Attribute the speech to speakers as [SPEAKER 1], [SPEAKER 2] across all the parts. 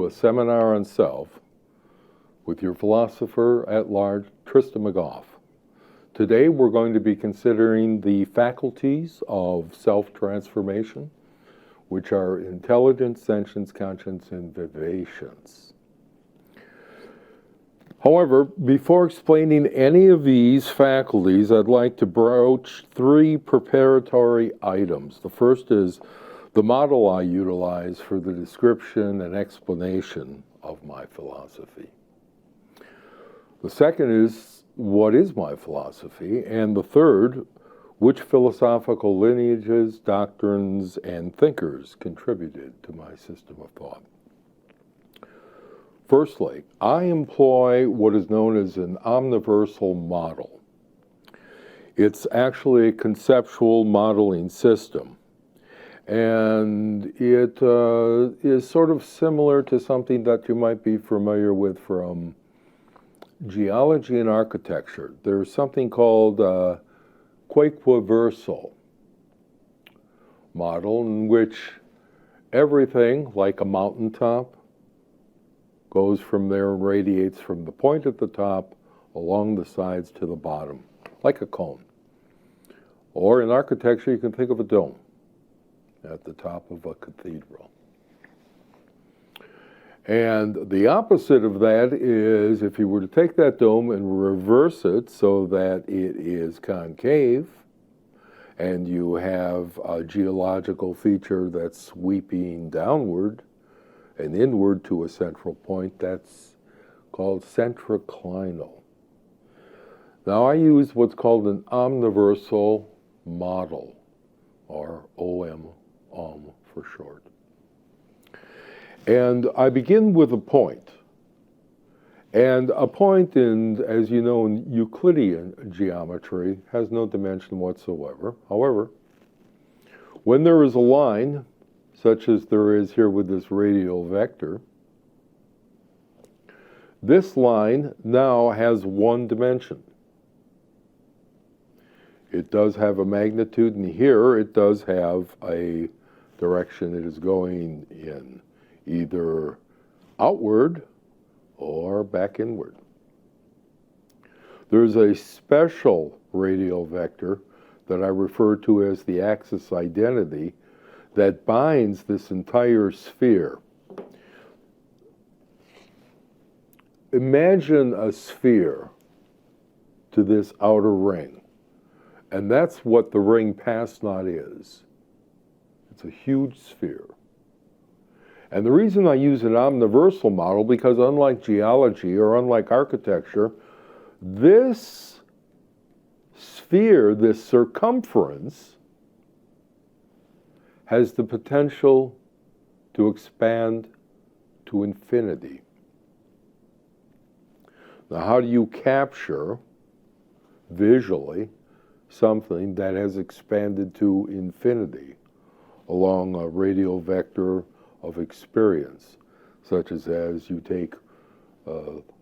[SPEAKER 1] a seminar on self with your philosopher at large, Tristan McGough. Today we're going to be considering the faculties of self-transformation, which are intelligence, sentience, conscience, and vivacience. However, before explaining any of these faculties, I'd like to broach three preparatory items. The first is the model I utilize for the description and explanation of my philosophy. The second is, what is my philosophy? And the third, which philosophical lineages, doctrines, and thinkers contributed to my system of thought? Firstly, I employ what is known as an omniversal model. It's actually a conceptual modeling system, and it is sort of similar to something that you might be familiar with from geology and architecture. There's something called Quakeversal model, in which everything, like a mountaintop, goes from there and radiates from the point at the top along the sides to the bottom, like a cone. Or in architecture, you can think of a dome at the top of a cathedral. And the opposite of that is if you were to take that dome and reverse it so that it is concave, and you have a geological feature that's sweeping downward and inward to a central point, that's called centroclinal. Now I use what's called an omniversal model, or OM for short. And I begin with a point. And a point, as you know, in Euclidean geometry, has no dimension whatsoever. However, when there is a line, such as there is here with this radial vector, this line now has one dimension. It does have a magnitude, and here it does have a direction it is going in, either outward or back inward. There's a special radial vector that I refer to as the axis identity that binds this entire sphere. Imagine a sphere to this outer ring, and that's what the ring past knot is. It's a huge sphere. And the reason I use an omniversal model, because unlike geology or unlike architecture, this sphere, this circumference, has the potential to expand to infinity. Now, how do you capture visually something that has expanded to infinity along a radial vector of experience, such as you take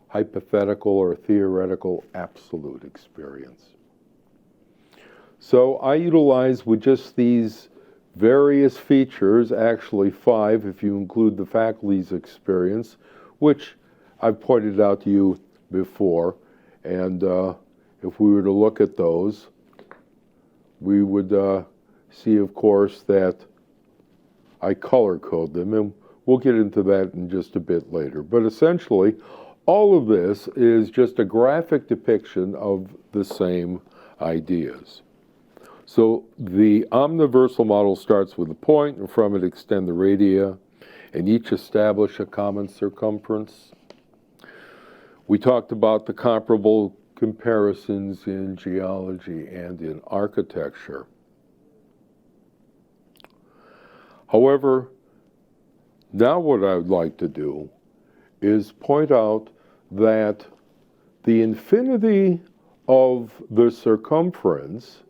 [SPEAKER 1] hypothetical or theoretical absolute experience? So I utilize with just these various features, actually 5 if you include the faculties experience, which I've pointed out to you before. And if we were to look at those, we would see, of course, that I color code them, and we'll get into that in just a bit later. But essentially, all of this is just a graphic depiction of the same ideas. So the omniversal model starts with a point, and from it extend the radii, and each establish a common circumference. We talked about the comparable comparisons in geology and in architecture. However, now what I would like to do is point out that the infinity of the circumference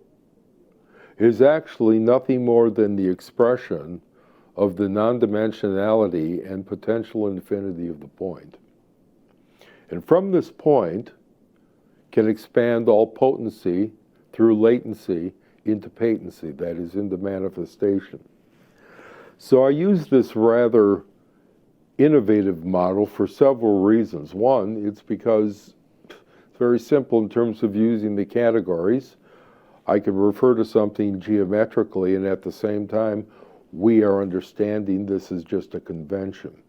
[SPEAKER 1] is actually nothing more than the expression of the non-dimensionality and potential infinity of the point. And from this point can expand all potency through latency into patency, that is, into manifestation. So I use this rather innovative model for several reasons. One, it's because it's very simple in terms of using the categories. I can refer to something geometrically, and at the same time, we are understanding this is just a convention.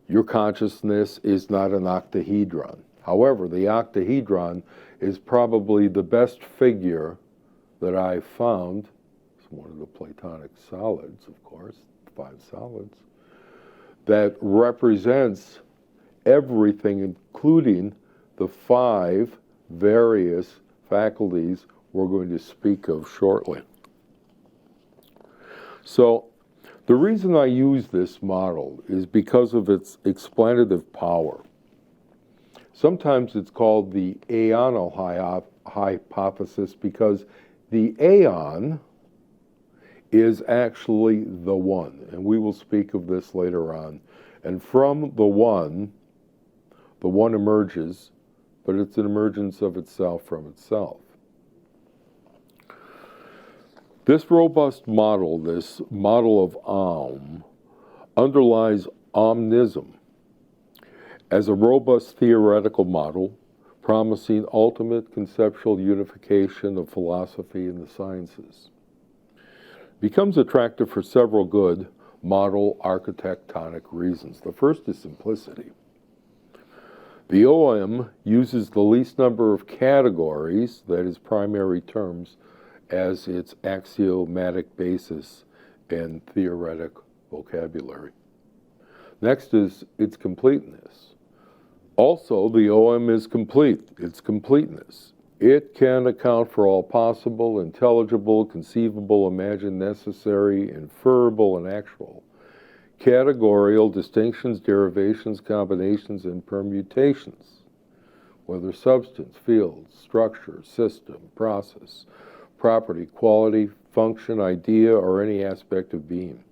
[SPEAKER 1] Your consciousness is not an octahedron. However, the octahedron is probably the best figure that I've found. It's one of the Platonic solids, of course, 5 solids, that represents everything, including the 5 various faculties we're going to speak of shortly. So, the reason I use this model is because of its explanative power. Sometimes it's called the aeonal hypothesis because the aeon is actually the one, and we will speak of this later on. And from the one emerges, but it's an emergence of itself from itself. This robust model, this model of Om, underlies omnism as a robust theoretical model promising ultimate conceptual unification of philosophy and the sciences. Becomes attractive for several good model architectonic reasons. The first is simplicity. The OM uses the least number of categories, that is primary terms, as its axiomatic basis and theoretic vocabulary. Next is its completeness. Also, the OM is complete, its completeness. It can account for all possible, intelligible, conceivable, imagined, necessary, inferable, and actual categorical distinctions, derivations, combinations, and permutations, whether substance, field, structure, system, process, property, quality, function, idea, or any aspect of being,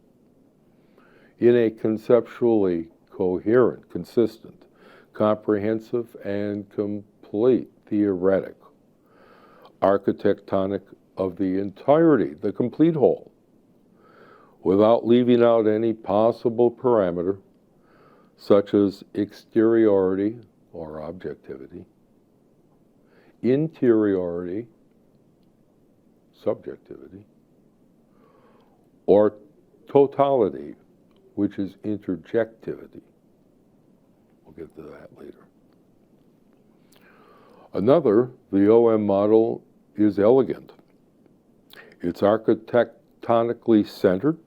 [SPEAKER 1] in a conceptually coherent, consistent, comprehensive, and complete theoretic architectonic of the entirety, the complete whole, without leaving out any possible parameter, such as exteriority or objectivity, interiority, subjectivity, or totality, which is interjectivity. We'll get to that later. Another, the OM model, is elegant. It's architectonically centered,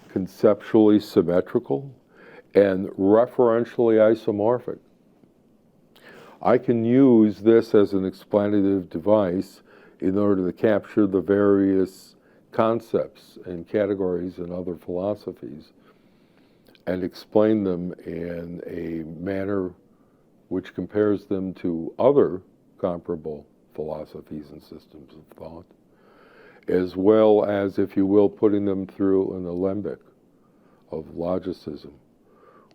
[SPEAKER 1] conceptually symmetrical, and referentially isomorphic. I can use this as an explanative device in order to capture the various concepts and categories in other philosophies and explain them in a manner which compares them to other comparable philosophies and systems of thought, as well as, if you will, putting them through an alembic of logicism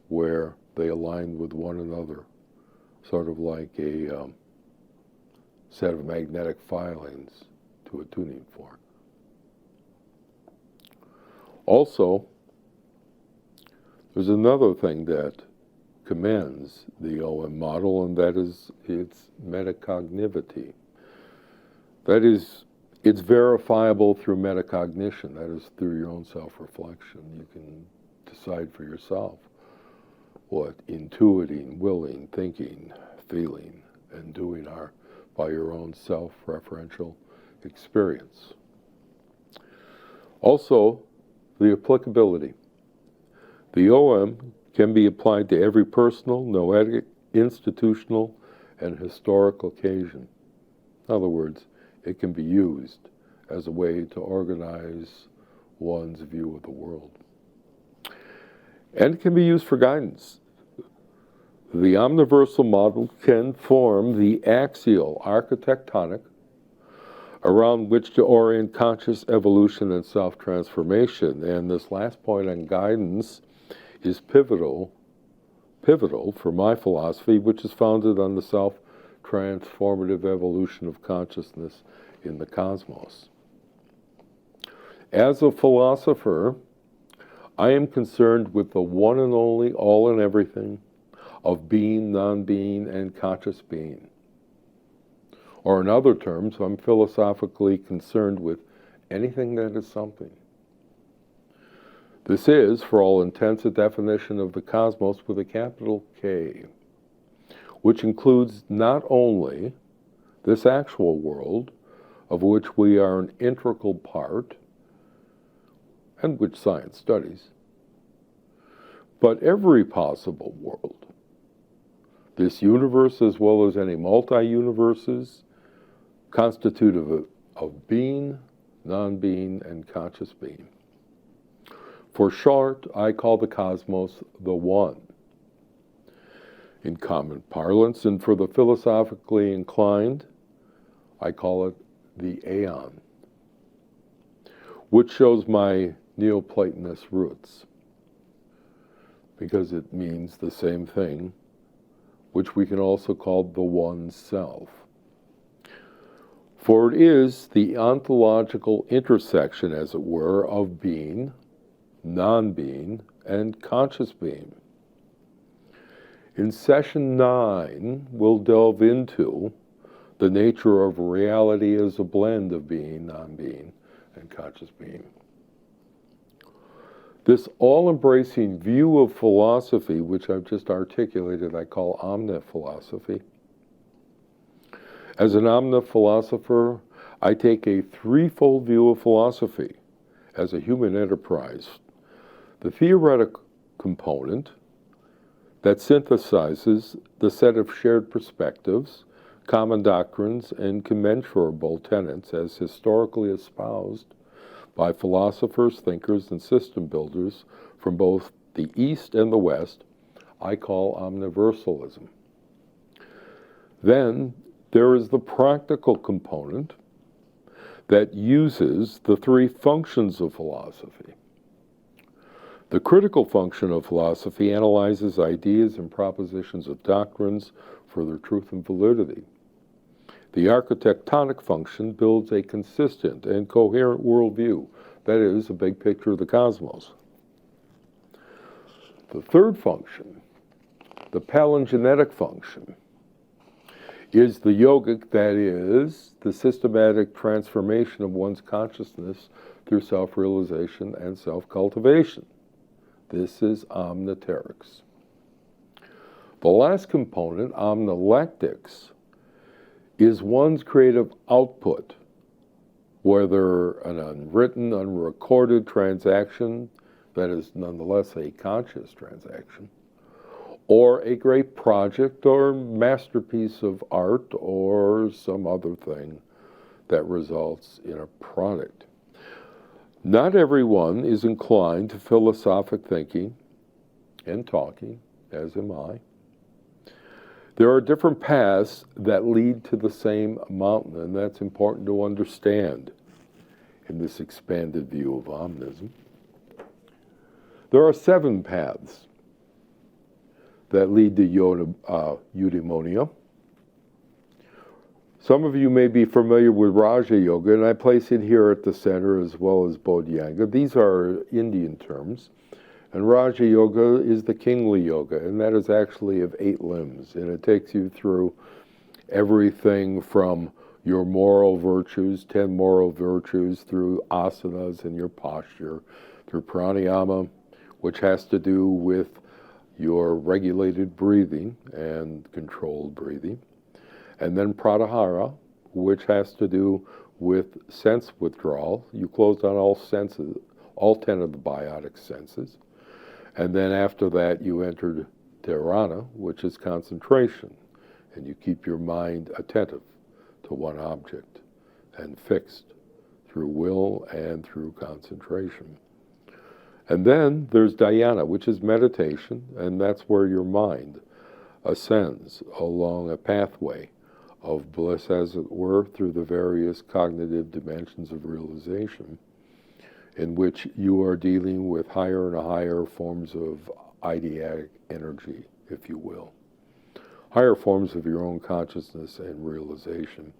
[SPEAKER 1] where they align with one another, sort of like a set of magnetic filings to a tuning fork. Also, there's another thing that commends the OM model, and that is its metacognitivity. That is, it's verifiable through metacognition, that is, through your own self-reflection. You can decide for yourself what intuiting, willing, thinking, feeling, and doing are by your own self-referential experience. Also, the applicability. The OM can be applied to every personal, noetic, institutional, and historical occasion. In other words, it can be used as a way to organize one's view of the world. And it can be used for guidance. The omniversal model can form the axial architectonic around which to orient conscious evolution and self-transformation. And this last point on guidance is pivotal for my philosophy, which is founded on the self-transformative evolution of consciousness in the cosmos. As a philosopher, I am concerned with the one and only, all and everything of being, non-being, and conscious being. Or in other terms, I'm philosophically concerned with anything that is something. This is, for all intents, a definition of the cosmos with a capital K, which includes not only this actual world, of which we are an integral part, and which science studies, but every possible world. This universe, as well as any multi-universes, constitutive of being, non-being, and conscious being. For short, I call the cosmos the One. In common parlance, and for the philosophically inclined, I call it the Aeon, which shows my Neoplatonist roots, because it means the same thing, which we can also call the One Self. For it is the ontological intersection, as it were, of being, non-being, and conscious being. In session 9, we'll delve into the nature of reality as a blend of being, non-being, and conscious being. This all-embracing view of philosophy, which I've just articulated, I call omniphilosophy. As an omniphilosopher, I take a threefold view of philosophy as a human enterprise. The theoretic component that synthesizes the set of shared perspectives, common doctrines, and commensurable tenets as historically espoused by philosophers, thinkers, and system builders from both the East and the West, I call omniversalism. Then there is the practical component that uses the three functions of philosophy. The critical function of philosophy analyzes ideas and propositions of doctrines for their truth and validity. The architectonic function builds a consistent and coherent worldview, that is, a big picture of the cosmos. The third function, the palingenetic function, is the yogic, that is, the systematic transformation of one's consciousness through self-realization and self-cultivation. This is omniterics. The last component, omnilectics, is one's creative output, whether an unwritten, unrecorded transaction that is nonetheless a conscious transaction, or a great project or masterpiece of art or some other thing that results in a product. Not everyone is inclined to philosophic thinking and talking, as am I. There are different paths that lead to the same mountain, and that's important to understand in this expanded view of omnism. There are 7 paths that lead to eudaimonia. Some of you may be familiar with Raja Yoga, and I place it here at the center as well as Bodhyanga. These are Indian terms. And Raja Yoga is the kingly yoga, and that is actually of 8 limbs. And it takes you through everything from your moral virtues, 10 moral virtues, through asanas and your posture, through pranayama, which has to do with your regulated breathing and controlled breathing. And then pratyahara, which has to do with sense withdrawal. You close down all senses, all 10 of the biotic senses. And then after that, you entered dharana, which is concentration. And you keep your mind attentive to one object and fixed through will and through concentration. And then there's dhyana, which is meditation, and that's where your mind ascends along a pathway of bliss, as it were, through the various cognitive dimensions of realization, in which you are dealing with higher and higher forms of eidetic energy, if you will. Higher forms of your own consciousness and realization.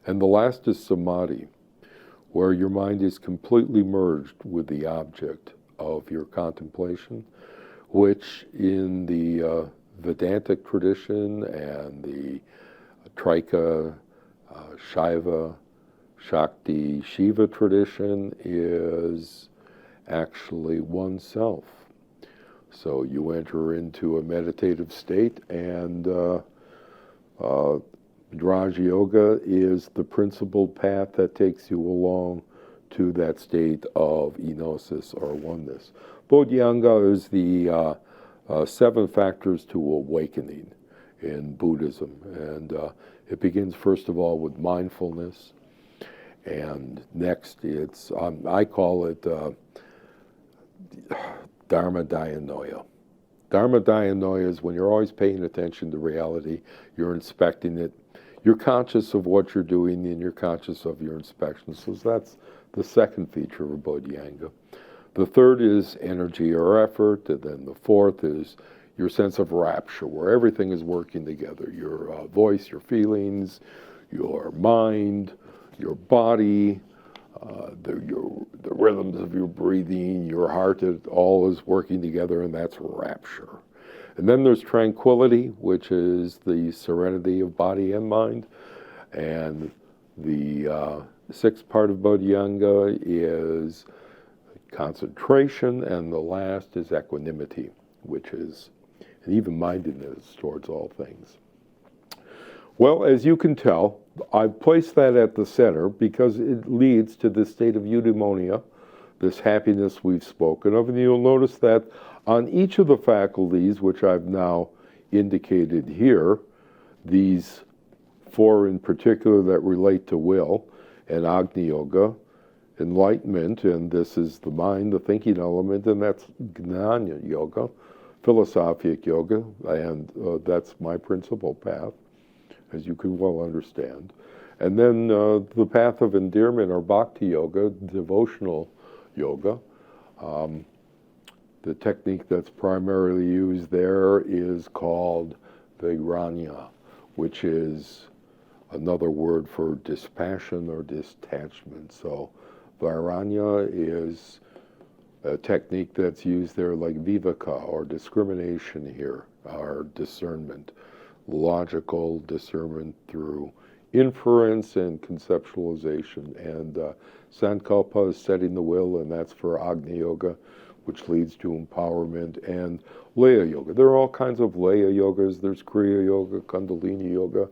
[SPEAKER 1] And the last is samadhi, where your mind is completely merged with the object of your contemplation, which in the Vedantic tradition and the Traika, Shaiva, Shakti, Shiva tradition is actually oneself. So you enter into a meditative state, and Raja Yoga is the principal path that takes you along to that state of enosis or oneness. Bodhyanga is the 7 factors to awakening in Buddhism, and it begins first of all with mindfulness, and next it's, I call it Dharma Dhyanoya. Dharma Dhyanoya is when you're always paying attention to reality, you're inspecting it, you're conscious of what you're doing, and you're conscious of your inspection. So that's the second feature of Bodhyanga. The third is energy or effort, and then the fourth is your sense of rapture, where everything is working together. Your voice, your feelings, your mind, your body, the rhythms of your breathing, your heart, it all is working together, and that's rapture. And then there's tranquility, which is the serenity of body and mind. And the sixth part of Bodhyanga is concentration, and the last is equanimity, which is an even-mindedness towards all things. Well, as you can tell, I've placed that at the center because it leads to this state of eudaimonia, this happiness we've spoken of. And you'll notice that on each of the faculties, which I've now indicated here, these 4 in particular that relate to will, and Agni Yoga, enlightenment, and this is the mind, the thinking element, and that's Gnana Yoga, philosophic yoga, and that's my principal path, as you can well understand. And then the path of endearment, or Bhakti Yoga, devotional yoga. The technique that's primarily used there is called Vairanya, which is another word for dispassion or detachment. So Vairanya is a technique that's used there like viveka, or discrimination here, or discernment, logical discernment through inference and conceptualization. And Sankalpa is setting the will, and that's for Agni Yoga, which leads to empowerment, and Laya Yoga. There are all kinds of Laya Yogas. There's Kriya Yoga, Kundalini Yoga,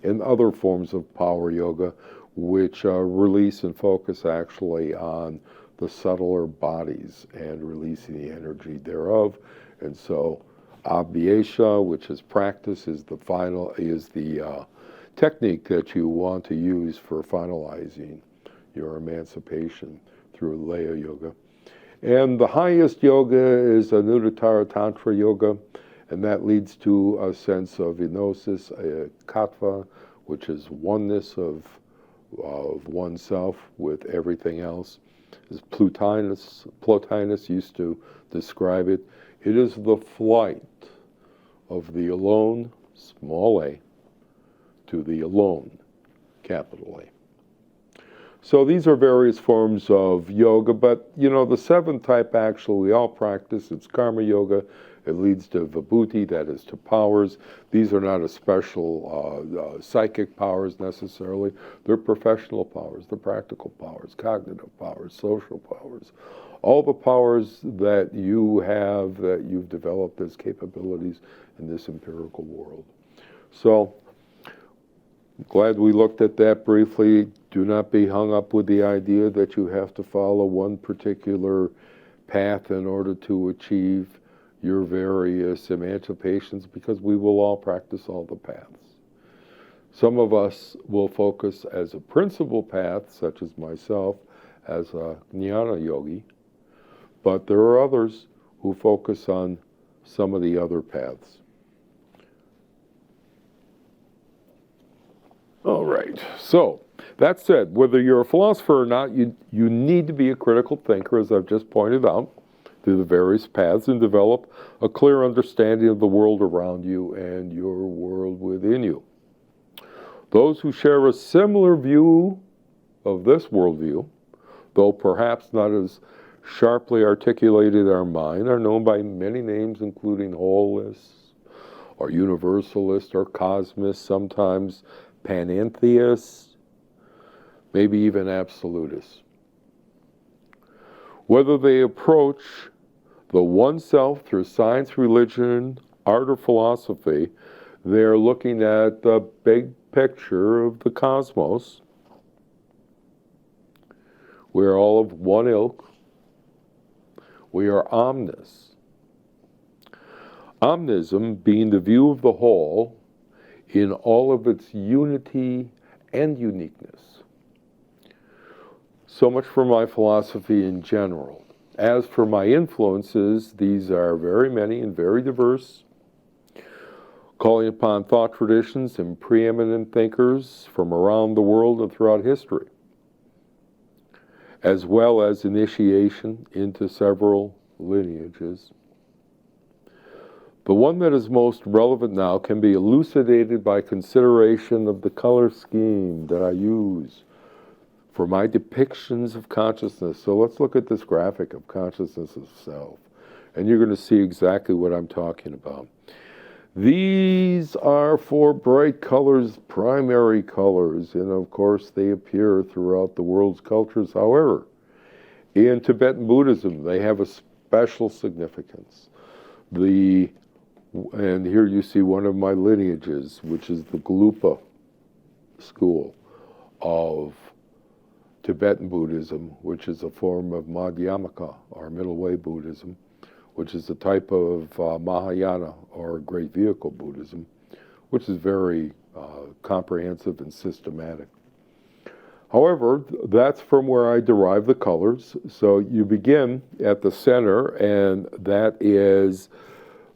[SPEAKER 1] and other forms of power yoga, which release and focus actually on the subtler bodies and releasing the energy thereof. And so Abhyasha, which is practice, is the technique that you want to use for finalizing your emancipation through Laya Yoga. And the highest yoga is Anuttara Tantra Yoga, and that leads to a sense of enosis, Kattva, which is oneness of oneself with everything else. As Plotinus used to describe it, it is the flight of the alone, small a, to the alone, capital A. So these are various forms of yoga, but the 7th type actually we all practice. It's karma yoga. It leads to vibhuti, that is to powers. These are not a special psychic powers necessarily. They're professional powers, they're practical powers, cognitive powers, social powers. All the powers that you have, that you've developed as capabilities in this empirical world. So, glad we looked at that briefly. Do not be hung up with the idea that you have to follow one particular path in order to achieve your various emancipations, because we will all practice all the paths. Some of us will focus as a principal path, such as myself, as a jnana yogi, but there are others who focus on some of the other paths. All right, so that said, whether you're a philosopher or not, you need to be a critical thinker, as I've just pointed out, through the various paths, and develop a clear understanding of the world around you and your world within you. Those who share a similar view of this worldview, though perhaps not as sharply articulated in our mind are known by many names, including holists, or universalists, or cosmists, sometimes panentheists, maybe even absolutists. Whether they approach the one self through science, religion, art, or philosophy, they're looking at the big picture of the cosmos. We're all of one ilk. We are omnis. Omnism being the view of the whole in all of its unity and uniqueness. So much for my philosophy in general. As for my influences, these are very many and very diverse, calling upon thought traditions and preeminent thinkers from around the world and throughout history, as well as initiation into several lineages. The one that is most relevant now can be elucidated by consideration of the color scheme that I use for my depictions of consciousness. So let's look at this graphic of consciousness of self, and you're going to see exactly what I'm talking about. These are 4 bright colors, primary colors, and of course they appear throughout the world's cultures. However, in Tibetan Buddhism, they have a special significance. And here you see one of my lineages, which is the Gelugpa school of Tibetan Buddhism, which is a form of Madhyamaka, or middle way Buddhism, which is a type of Mahayana, or Great Vehicle Buddhism, which is very comprehensive and systematic. However, that's from where I derive the colors. So you begin at the center, and that is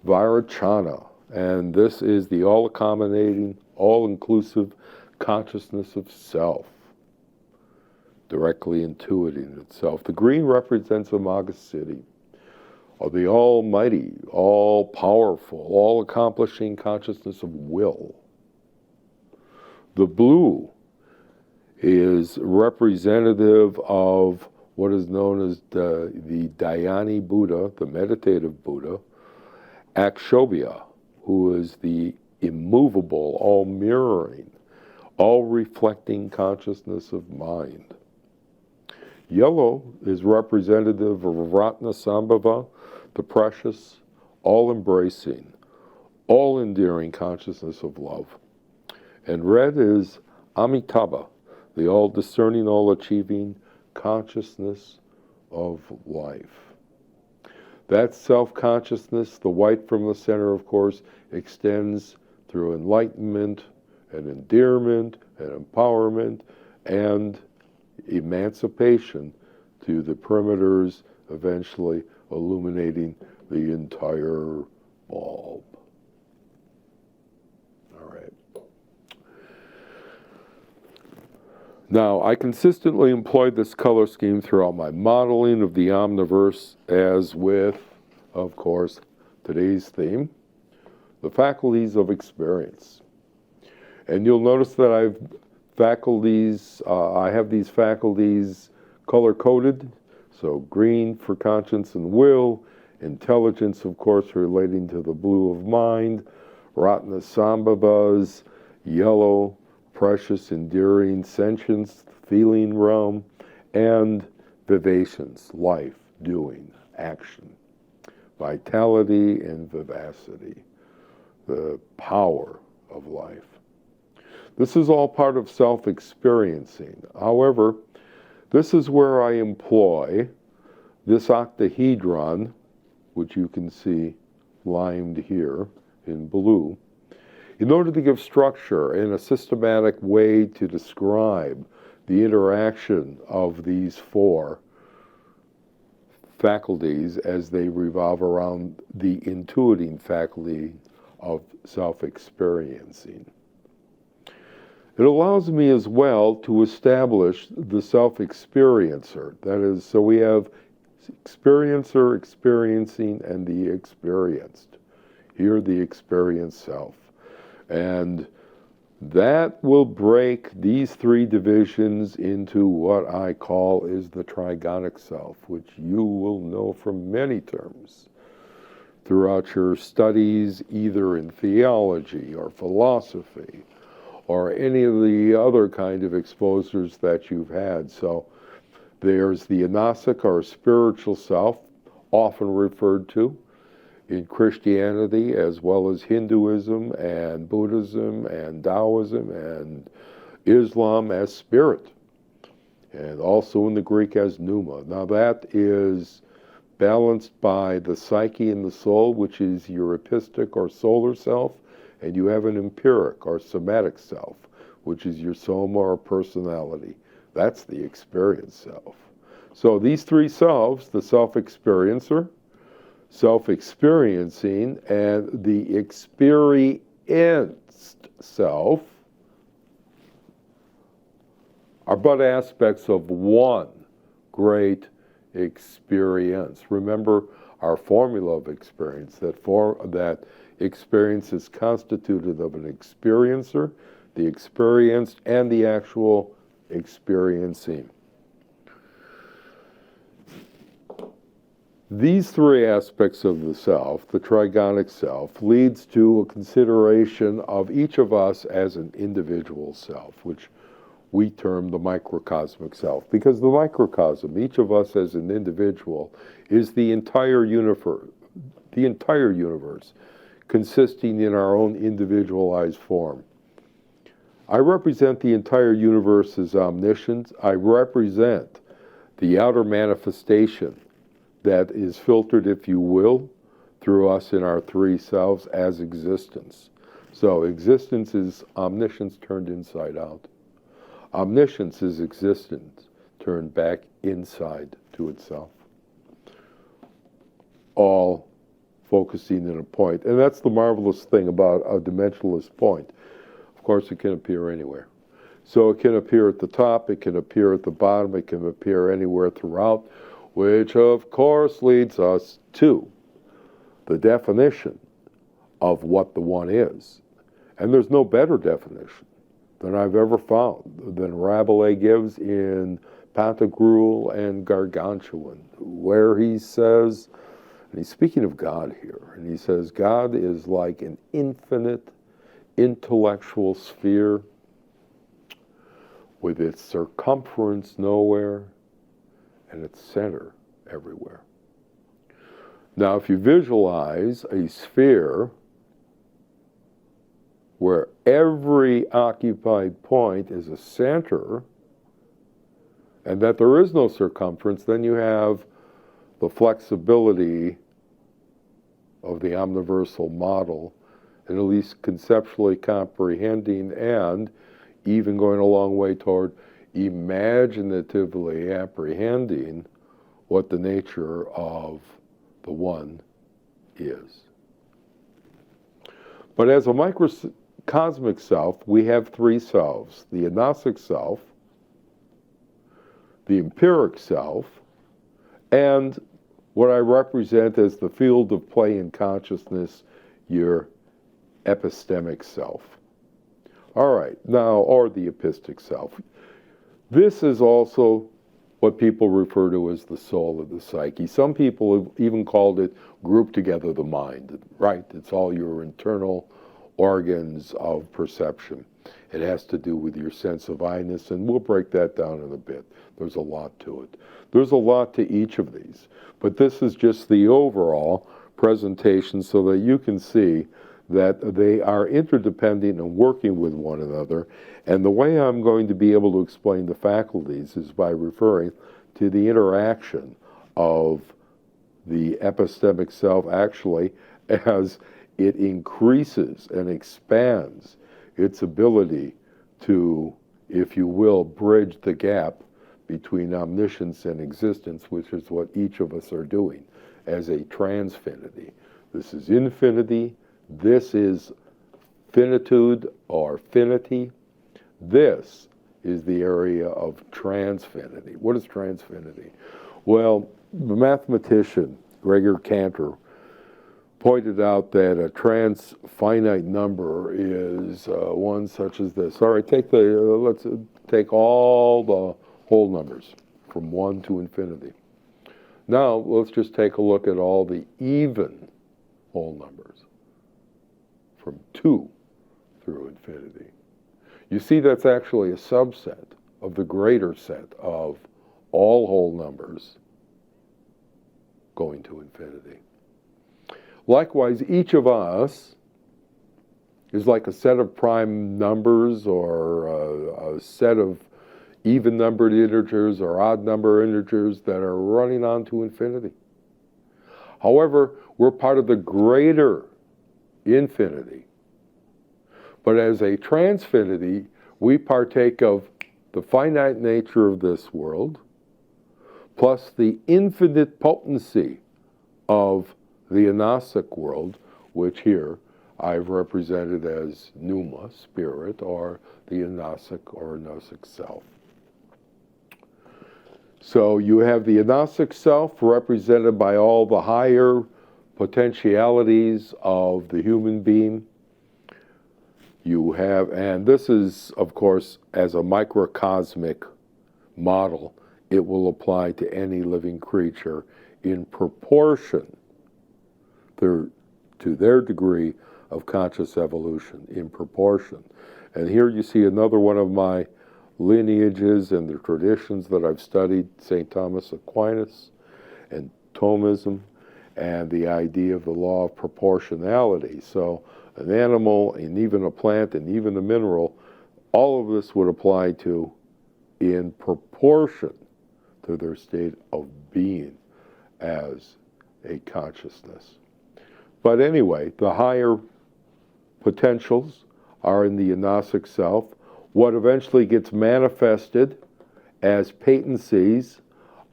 [SPEAKER 1] Vairocana, and this is the all-accommodating, all-inclusive consciousness of self, directly intuiting itself. The green represents Amagasiddhi, of the almighty, all-powerful, all-accomplishing consciousnus of will. The blue is representative of what is known as the Dhyani Buddha, the meditative Buddha, Akshobhya, who is the immovable, all-mirroring, all-reflecting consciousness of mind. Yellow is representative of Ratnasambhava, the precious, all-embracing, all-endearing consciousness of love. And red is Amitabha, the all-discerning, all-achieving consciousness of life. That self-consciousness, the white from the center, of course, extends through enlightenment and endearment and empowerment and emancipation to the perimeters, eventually illuminating the entire bulb. All right. Now, I consistently employ this color scheme throughout my modeling of the omniverse, as with, of course, today's theme, the faculties of experience. And you'll notice that I have these faculties color-coded, so green for conscience and will, intelligence, of course, relating to the blue of mind, Ratnasambhavas, yellow, precious, endearing, sentience, feeling realm, and vivacience, life, doing, action, vitality and vivacity, the power of life. This is all part of self-experiencing. However, this is where I employ this octahedron, which you can see limed here in blue, in order to give structure in a systematic way to describe the interaction of these 4 faculties as they revolve around the intuiting faculty of self-experiencing. It allows me as well to establish the self-experiencer. That is, so we have experiencer, experiencing, and the experienced. Here, the experienced self. And That will break these three divisions into what I call is the trigonic self, which you will know from many terms throughout your studies, either in theology or philosophy or any of the other kind of exposures that you've had. So there's the Anasic or spiritual self, often referred to in Christianity as well as Hinduism and Buddhism and Taoism and Islam as spirit, and also in the Greek as pneuma. Now that is balanced by the psyche and the soul, which is your epistic or solar self, and you have an empiric or somatic self, which is your soma or personality. That's the experience self. So these three selves, the self-experiencer, self-experiencing, and the experienced self, are but aspects of one great experience. Remember our formula of experience, that experience is constituted of an experiencer, the experienced, and the actual experiencing. These three aspects of the self, the trigonic self, leads to a consideration of each of us as an individual self, which we term the microcosmic self, because the microcosm, each of us as an individual, is the entire universe, consisting in our own individualized form. I represent the entire universe as omniscience. I represent the outer manifestation that is filtered, if you will, through us in our three selves as existence. So existence is omniscience turned inside out. Omniscience is existence turned back inside to itself. All focusing in a point. And that's the marvelous thing about a dimensionless point. Of course, it can appear anywhere. So it can appear at the top, it can appear at the bottom, it can appear anywhere throughout, which of course leads us to the definition of what the one is. And there's no better definition than I've ever found, than Rabelais gives in Pantagruel and Gargantuan, where he says, and he's speaking of God here, and he says, God is like an infinite intellectual sphere with its circumference nowhere and its center everywhere. Now, if you visualize a sphere where every occupied point is a center, and that there is no circumference, then you have the flexibility of the omniversal model, and at least conceptually comprehending and even going a long way toward imaginatively apprehending what the nature of the one is. But as a microcosmic self, we have three selves: the Anasic self, the empiric self, and what I represent as the field of play in consciousness, your epistemic self. All right, now, or the epistic self. This is also what people refer to as the soul of the psyche. Some people have even called it, grouped together, the mind, right? It's all your internal organs of perception. It has to do with your sense of I-ness, and we'll break that down in a bit. There's a lot to it. There's a lot to each of these, but this is just the overall presentation so that you can see that they are interdependent and working with one another. And the way I'm going to be able to explain the faculties is by referring to the interaction of the epistemic self actually as it increases and expands its ability to, if you will, bridge the gap between omniscience and existence, which is what each of us are doing as a transfinity. This is infinity. This is finitude or finity. This is the area of transfinity. What is transfinity? Well, the mathematician Gregor Cantor pointed out that a trans-finite number is one such as this. All right, let's take all the whole numbers from 1 to infinity. Now, let's just take a look at all the even whole numbers from 2 through infinity. You see that's actually a subset of the greater set of all whole numbers going to infinity. Likewise, each of us is like a set of prime numbers or a set of even-numbered integers or odd-number integers that are running on to infinity. However, we're part of the greater infinity. But as a transfinity, we partake of the finite nature of this world, plus the infinite potency of the Anasic world, which here I've represented as pneuma, spirit, or the Anasic or Gnostic self. So you have the Anasic self represented by all the higher potentialities of the human being. You have, and this is, of course, as a microcosmic model, it will apply to any living creature in proportion to their degree of conscious evolution, in proportion. And here you see another one of my lineages and the traditions that I've studied, St. Thomas Aquinas and Thomism, and the idea of the law of proportionality. So an animal, and even a plant, and even a mineral, all of this would apply to in proportion to their state of being as a consciousness. But anyway, the higher potentials are in the Anasic self. What eventually gets manifested as patencies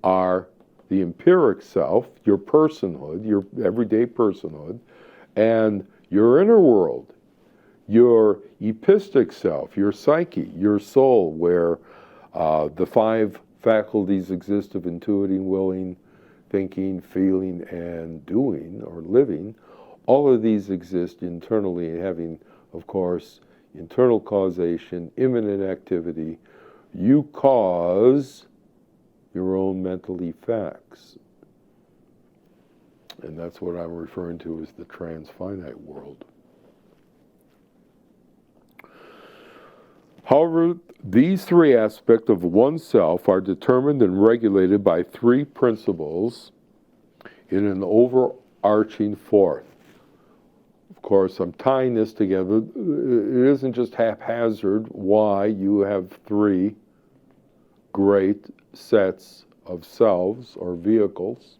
[SPEAKER 1] are the empiric self, your personhood, your everyday personhood, and your inner world, your epistic self, your psyche, your soul, where the 5 faculties exist of intuiting, willing, thinking, feeling, and doing, or living. All of these exist internally, having, of course, internal causation, immanent activity. You cause your own mental effects. And that's what I'm referring to as the transfinite world. However, these 3 aspects of oneself are determined and regulated by 3 principles in an overarching fourth. Of course, I'm tying this together. It isn't just haphazard why you have 3 great sets of selves or vehicles.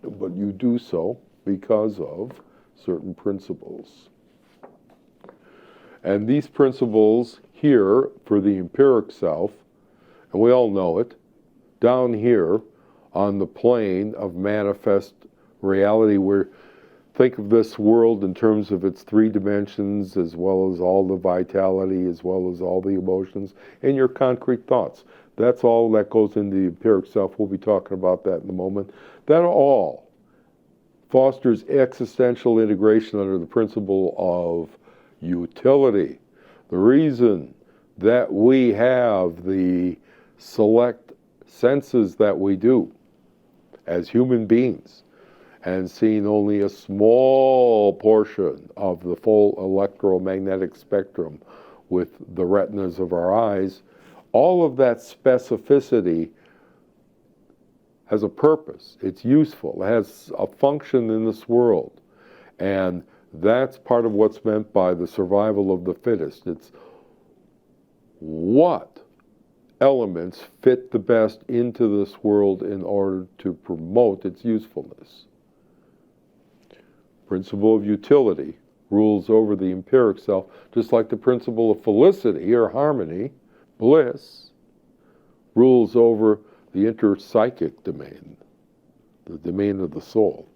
[SPEAKER 1] But you do so because of certain principles. And these principles here for the empiric self, and we all know it, down here on the plane of manifest reality, where think of this world in terms of its 3 dimensions, as well as all the vitality, as well as all the emotions, and your concrete thoughts. That's all that goes into the empiric self. We'll be talking about that in a moment. That all fosters existential integration under the principle of utility. The reason that we have the select senses that we do as human beings, and seeing only a small portion of the full electromagnetic spectrum with the retinas of our eyes, all of that specificity has a purpose. It's useful. It has a function in this world. And that's part of what's meant by the survival of the fittest. It's what elements fit the best into this world in order to promote its usefulness. Principle of utility rules over the empiric self, just like the principle of felicity or harmony, bliss, rules over the interpsychic domain, the domain of the soul.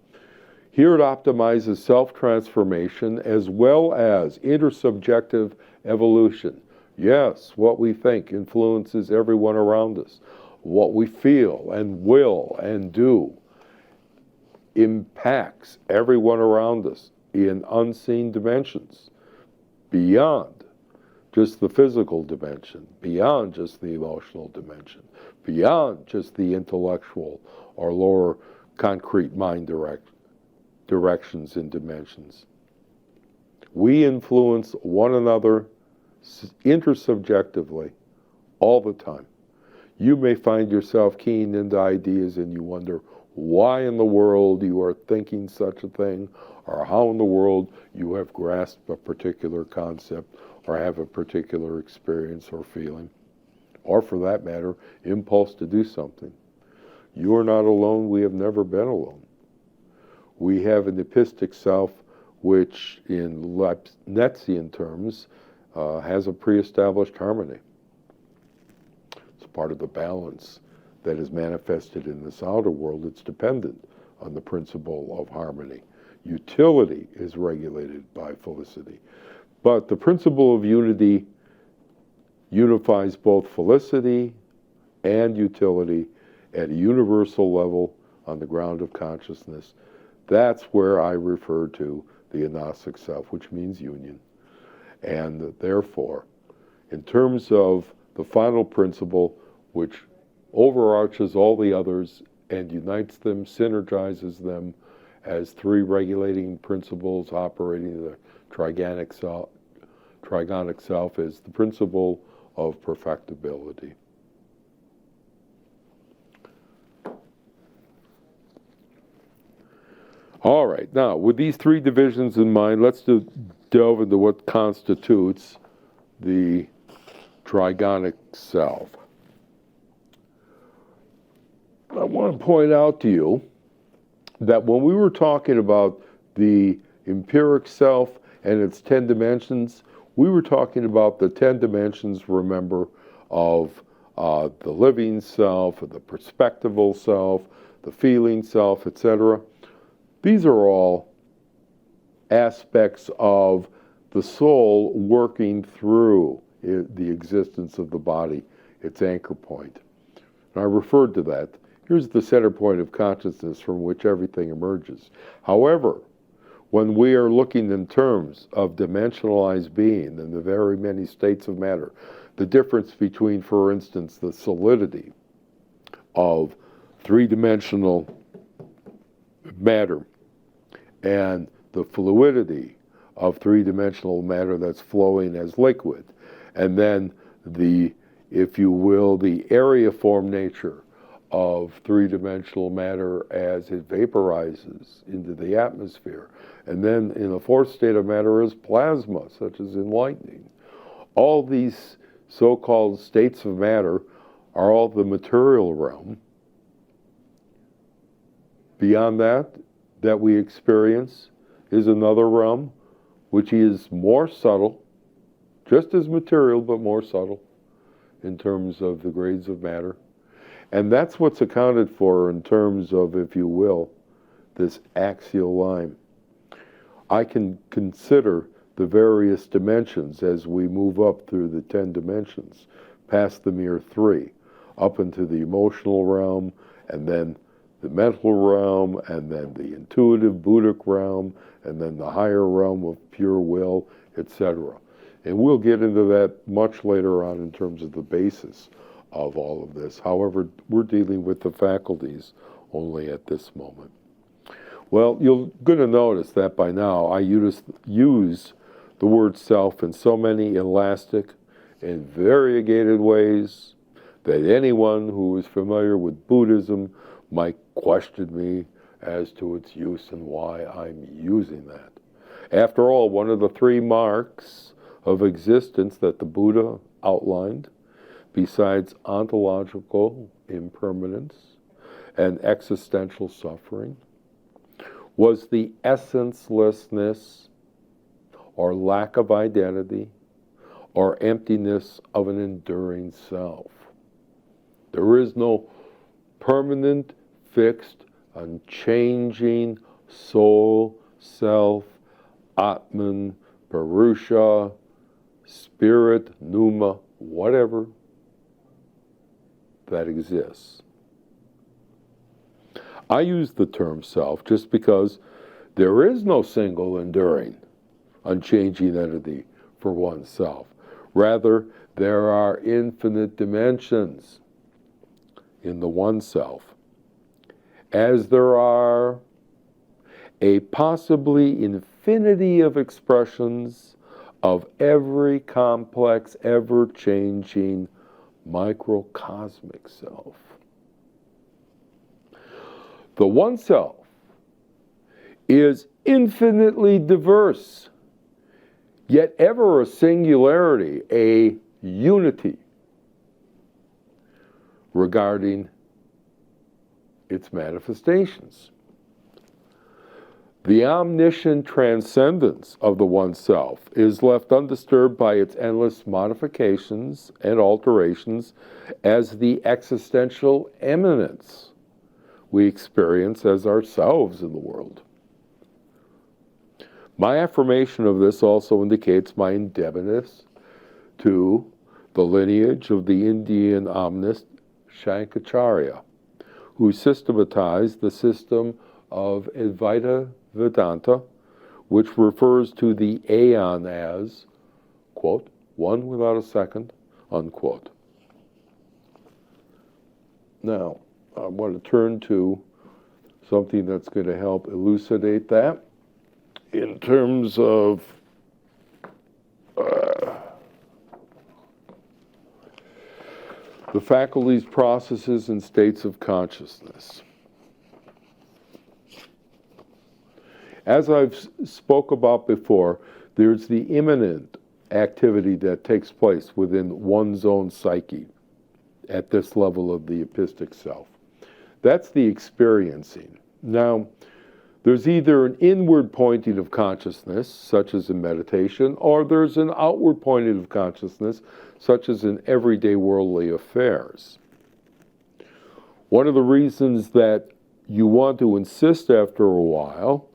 [SPEAKER 1] Here it optimizes self-transformation as well as intersubjective evolution. Yes, what we think influences everyone around us. what we feel and will and do impacts everyone around us in unseen dimensions, beyond just the physical dimension, beyond just the emotional dimension, beyond just the intellectual or lower concrete mind directions and dimensions. We influence one another intersubjectively all the time. You may find yourself keying into ideas and you wonder why in the world you are thinking such a thing, or how in the world you have grasped a particular concept or have a particular experience or feeling, or for that matter, impulse to do something. You are not alone. We have never been alone. We have an epistic self which, in Leibnizian terms, has a pre-established harmony. It's part of the balance that is manifested in this outer world. It's dependent on the principle of harmony. Utility is regulated by felicity. But the principle of unity unifies both felicity and utility at a universal level on the ground of consciousness. That's where I refer to the agnostic self, which means union. And therefore, in terms of the final principle, which overarches all the others and unites them, synergizes them as three regulating principles operating the trigonic self, is the principle of perfectibility. All right, now with these three divisions in mind, let's delve into what constitutes the trigonic self. I want to point out to you that when we were talking about the empiric self and its 10 dimensions, we were talking about the 10 dimensions, remember, of the living self, the perspectival self, the feeling self, etc. These are all aspects of the soul working through the existence of the body, its anchor point. And I referred to that. Here's the center point of consciousness from which everything emerges. However, when we are looking in terms of dimensionalized being and the very many states of matter, the difference between, for instance, the solidity of three-dimensional matter and the fluidity of three-dimensional matter that's flowing as liquid, and then the, if you will, the aeriform nature of three-dimensional matter as it vaporizes into the atmosphere. And then in the fourth state of matter is plasma, such as in lightning. All these so-called states of matter are all the material realm. Beyond that we experience is another realm, which is more subtle, just as material, but more subtle in terms of the grades of matter. And that's what's accounted for in terms of, if you will, this axial line. I can consider the various dimensions as we move up through the 10 dimensions, past the mere 3, up into the emotional realm, and then the mental realm, and then the intuitive Buddhic realm, and then the higher realm of pure will, etc. And we'll get into that much later on in terms of the basis of all of this. However, we're dealing with the faculties only at this moment. Well, you're going to notice that by now I use the word self in so many elastic and variegated ways that anyone who is familiar with Buddhism might question me as to its use and why I'm using that. After all, one of the 3 marks of existence that the Buddha outlined, besides ontological impermanence and existential suffering, was the essencelessness or lack of identity or emptiness of an enduring self. There is no permanent, fixed, unchanging soul, self, Atman, Purusha, spirit, Pneuma, whatever. that exists. I use the term self just because there is no single enduring, unchanging entity for oneself. Rather, there are infinite dimensions in the one self, as there are a possibly infinity of expressions of every complex, ever-changing microcosmic self. The one self is infinitely diverse, yet ever a singularity, a unity regarding its manifestations. The omniscient transcendence of the one self is left undisturbed by its endless modifications and alterations as the existential eminence we experience as ourselves in the world. My affirmation of this also indicates my indebtedness to the lineage of the Indian omnist Shankaracharya, who systematized the system of Advaita Vedanta, which refers to the aeon as, quote, one without a second, unquote. Now, I want to turn to something that's going to help elucidate that in terms of the faculties, processes, and states of consciousness. As I've spoke about before, there's the immanent activity that takes place within one's own psyche at this level of the epistic self. That's the experiencing. Now, there's either an inward pointing of consciousness, such as in meditation, or there's an outward pointing of consciousness, such as in everyday worldly affairs. One of the reasons that you want to insist after a while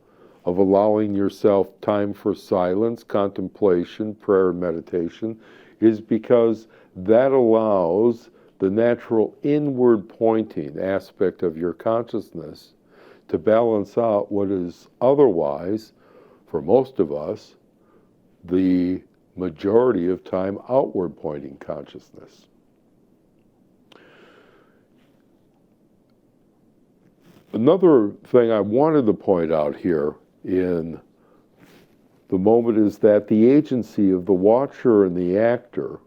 [SPEAKER 1] of allowing yourself time for silence, contemplation, prayer, and meditation is because that allows the natural inward pointing aspect of your consciousness to balance out what is otherwise, for most of us, the majority of time outward pointing consciousness. Another thing I wanted to point out here in the moment is that the agency of the watcher and the actor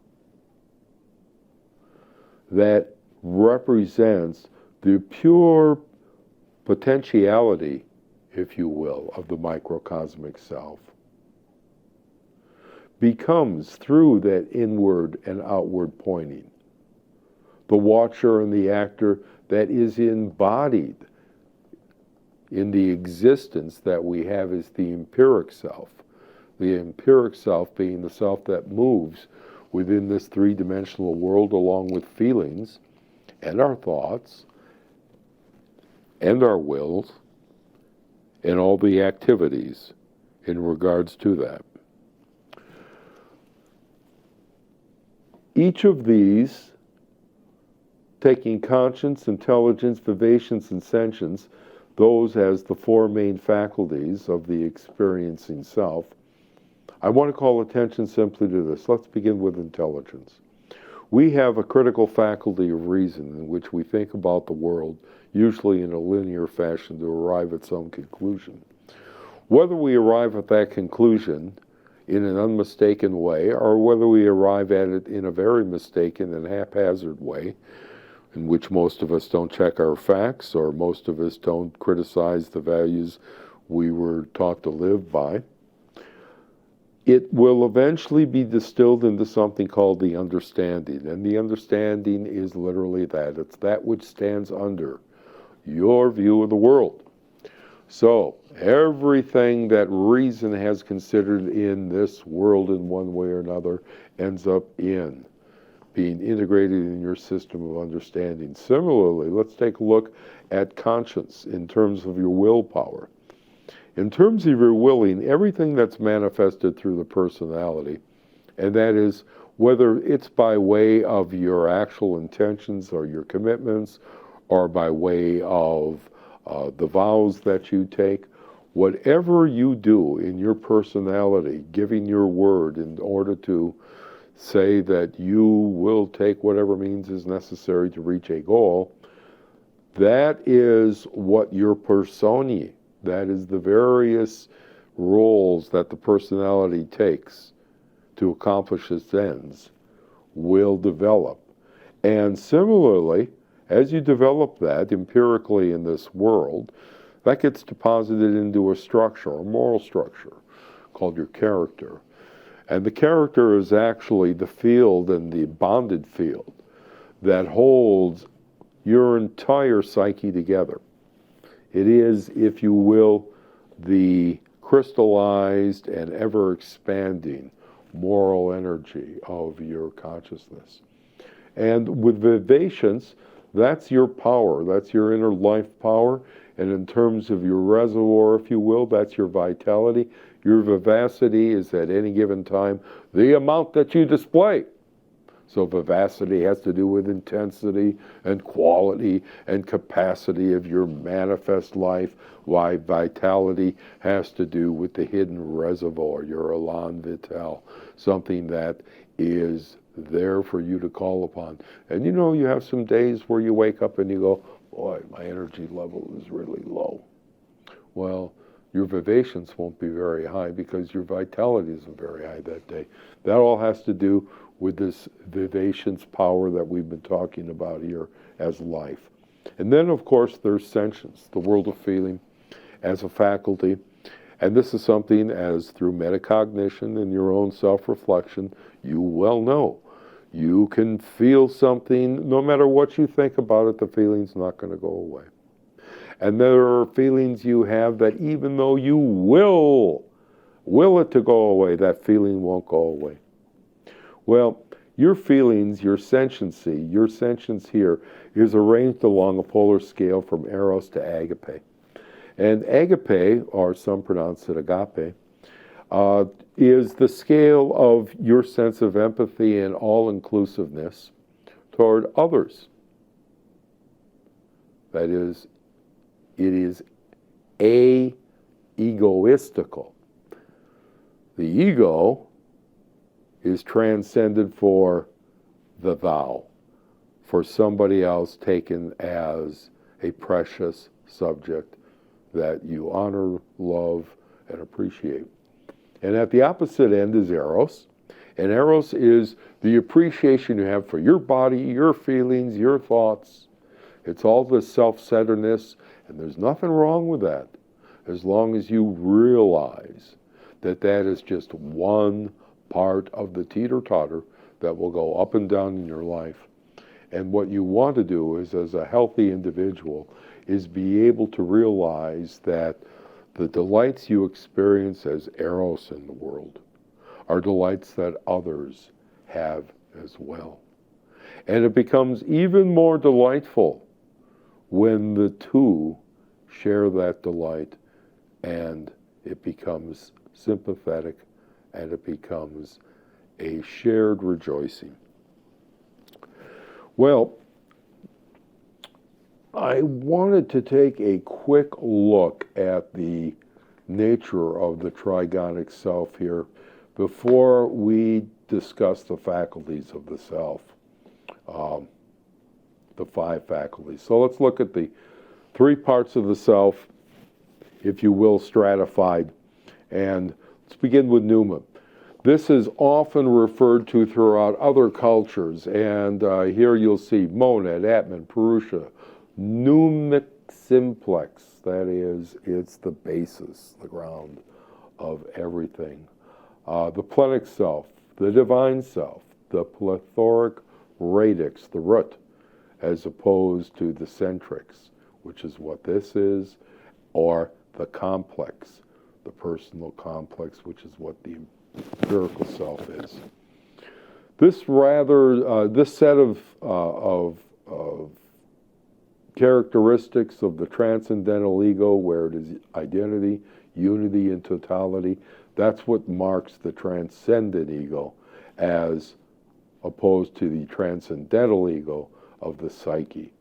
[SPEAKER 1] that represents the pure potentiality, if you will, of the microcosmic self becomes, through that inward and outward pointing, the watcher and the actor that is embodied in the existence that we have as the empiric self. The empiric self being the self that moves within this three-dimensional world along with feelings and our thoughts and our wills and all the activities in regards to that. Each of these, taking conscience, intelligence, vivacience, and sentience, those as the four main faculties of the experiencing self, I want to call attention simply to this. Let's begin with intelligence. We have a critical faculty of reason in which we think about the world, usually in a linear fashion, to arrive at some conclusion. Whether we arrive at that conclusion in an unmistaken way, or whether we arrive at it in a very mistaken and haphazard way, in which most of us don't check our facts, or most of us don't criticize the values we were taught to live by, it will eventually be distilled into something called the understanding. And the understanding is literally that. It's that which stands under your view of the world. So, everything that reason has considered in this world in one way or another ends up in being integrated in your system of understanding. Similarly, let's take a look at conscience in terms of your willpower. In terms of your willing, everything that's manifested through the personality, and that is whether it's by way of your actual intentions or your commitments, or by way of the vows that you take, whatever you do in your personality, giving your word in order to say that you will take whatever means is necessary to reach a goal, that is what your personae, that is the various roles that the personality takes to accomplish its ends, will develop. And similarly, as you develop that empirically in this world, that gets deposited into a structure, a moral structure, called your character. And the character is actually the field and the bonded field that holds your entire psyche together. It is, if you will, the crystallized and ever-expanding moral energy of your consciousness. And with vivacience, that's your power, that's your inner life power, and in terms of your reservoir, if you will, that's your vitality. Your vivacity is at any given time the amount that you display. So vivacity has to do with intensity and quality and capacity of your manifest life, while vitality has to do with the hidden reservoir, your elan vital, something that is there for you to call upon. And you know, you have some days where you wake up and you go, boy, my energy level is really low. Well, your vivacience won't be very high because your vitality isn't very high that day. That all has to do with this vivacience power that we've been talking about here as life. And then, of course, there's sentience, the world of feeling as a faculty. And this is something, as through metacognition and your own self-reflection, you well know. You can feel something, no matter what you think about it, the feeling's not going to go away. And there are feelings you have that even though you will it to go away, that feeling won't go away. Well, your feelings, your sentience here is arranged along a polar scale from eros to agape. And agape, or some pronounce it agape, is the scale of your sense of empathy and all-inclusiveness toward others. That is, it is egoistical. The ego is transcended for the thou, for somebody else taken as a precious subject that you honor, love, and appreciate. And at the opposite end is eros. And eros is the appreciation you have for your body, your feelings, your thoughts. It's all this self-centeredness, and there's nothing wrong with that, as long as you realize that that is just one part of the teeter-totter that will go up and down in your life. And what you want to do is, as a healthy individual, is be able to realize that the delights you experience as eros in the world are delights that others have as well. And it becomes even more delightful when the two share that delight, and it becomes sympathetic, and it becomes a shared rejoicing. Well, I wanted to take a quick look at the nature of the trigonic self here before we discuss the faculties of the self, the 5 faculties. So let's look at the 3 parts of the self, if you will, stratified. And let's begin with pneuma. This is often referred to throughout other cultures, and here you'll see monad, atman, purusha, pneumic simplex. That is, it's the basis, the ground of everything. The plenic self, the divine self, the plethoric radix, the root, as opposed to the centrix, which is what this is, or the complex, the personal complex, which is what the empirical self is. This set of characteristics of the transcendental ego, where it is identity, unity, and totality, that's what marks the transcendent ego as opposed to the transcendental ego of the psyche,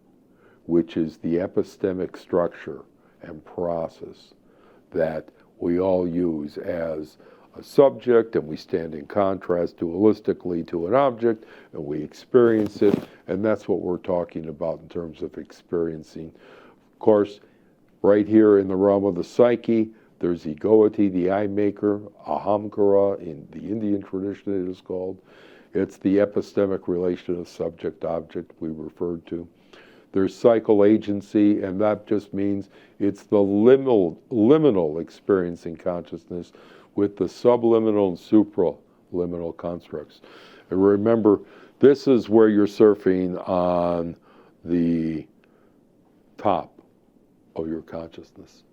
[SPEAKER 1] which is the epistemic structure and process that we all use as a subject, and we stand in contrast dualistically to an object, and we experience it, and that's what we're talking about in terms of experiencing. Of course, right here in the realm of the psyche, there's egoity, the I maker, ahamkara, in the Indian tradition it is called. It's the epistemic relation of subject-object we referred to. There's cycle agency, and that just means it's the liminal experiencing consciousness with the subliminal and supraliminal constructs. And remember, this is where you're surfing on the top of your consciousness.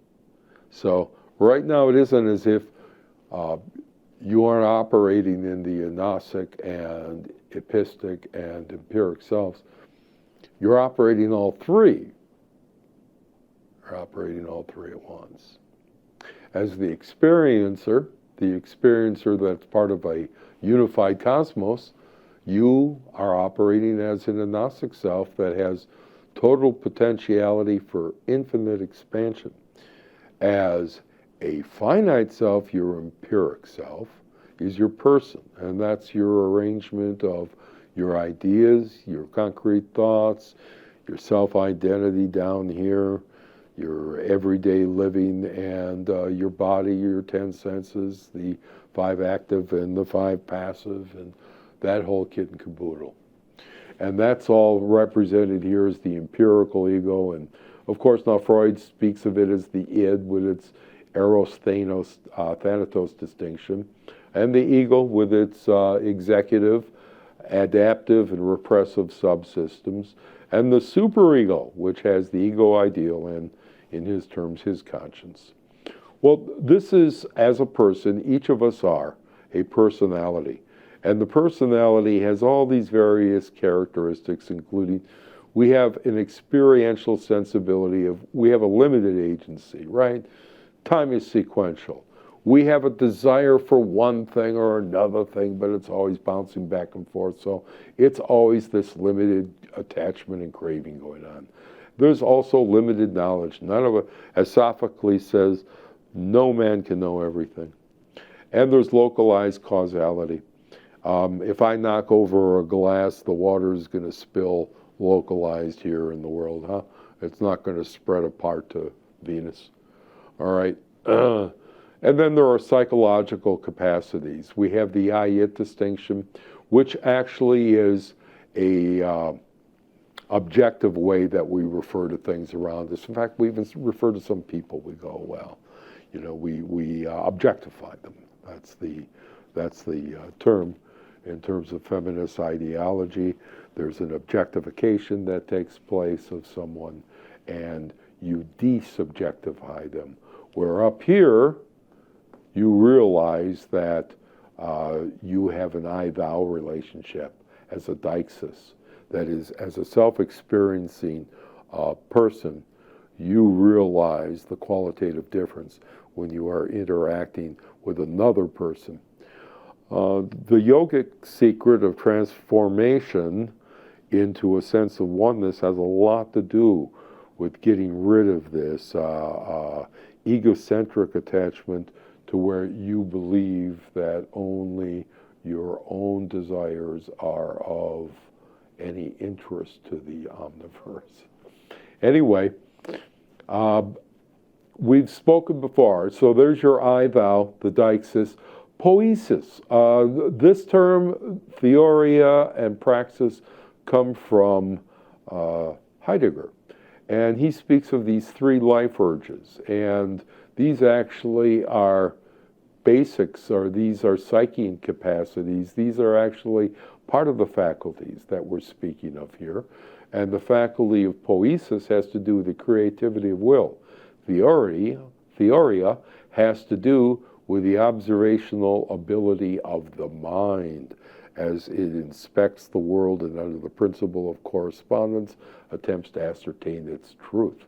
[SPEAKER 1] So right now it isn't as if you aren't operating in the agnostic and epistic and empiric selves. You're operating all three. You're operating all three at once. As the experiencer that's part of a unified cosmos, you are operating as an agnostic self that has total potentiality for infinite expansion. As a finite self, your empiric self is your person, and that's your arrangement of your ideas, your concrete thoughts, your self-identity down here, your everyday living, and your body, your 10 senses, the 5 active and the 5 passive, and that whole kit and caboodle. And that's all represented here as the empirical ego. And of course, now Freud speaks of it as the id with its eros, thanos, thanatos distinction, and the ego with its executive, adaptive, and repressive subsystems, and the superego, which has the ego ideal and, in his terms, his conscience. Well, this is, as a person, each of us are a personality. And the personality has all these various characteristics, including we have an experiential sensibility of, we have a limited agency, right? Time is sequential. We have a desire for one thing or another thing, but it's always bouncing back and forth. So it's always this limited attachment and craving going on. There's also limited knowledge. None of it, as Sophocles says, no man can know everything. And there's localized causality. If I knock over a glass, the water is going to spill localized here in the world, huh? It's not going to spread apart to Venus. All right. And then there are psychological capacities. We have the I-it distinction, which actually is a objective way that we refer to things around us. In fact, we even refer to some people. We go, well, you know, we objectify them. That's the term. In terms of feminist ideology, there's an objectification that takes place of someone, and you desubjectify them. Where up here, you realize that you have an I-thou relationship as a deixis. That is, as a self-experiencing person, you realize the qualitative difference when you are interacting with another person. The yogic secret of transformation into a sense of oneness has a lot to do with getting rid of this egocentric attachment to where you believe that only your own desires are of any interest to the omniverse. Anyway, we've spoken before. So there's your I-thou, the deixis. Poiesis. This term, theoria and praxis, come from Heidegger. And he speaks of these 3 life urges. And these actually are basics, or these are psychic capacities. These are actually part of the faculties that we're speaking of here. And the faculty of poiesis has to do with the creativity of will. Theoria has to do with the observational ability of the mind as it inspects the world and under the principle of correspondence attempts to ascertain its truth.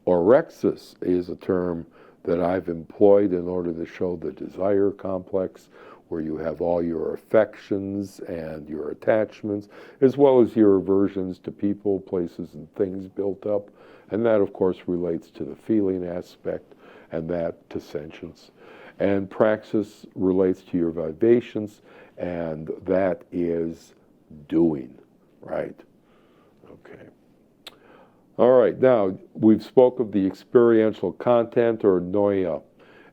[SPEAKER 1] Orexis is a term that I've employed in order to show the desire complex, where you have all your affections and your attachments, as well as your aversions to people, places, and things built up. And that, of course, relates to the feeling aspect, and that to sentience. And praxis relates to your vivations, and that is doing, right? Okay. All right, now we've spoke of the experiential content, or noia,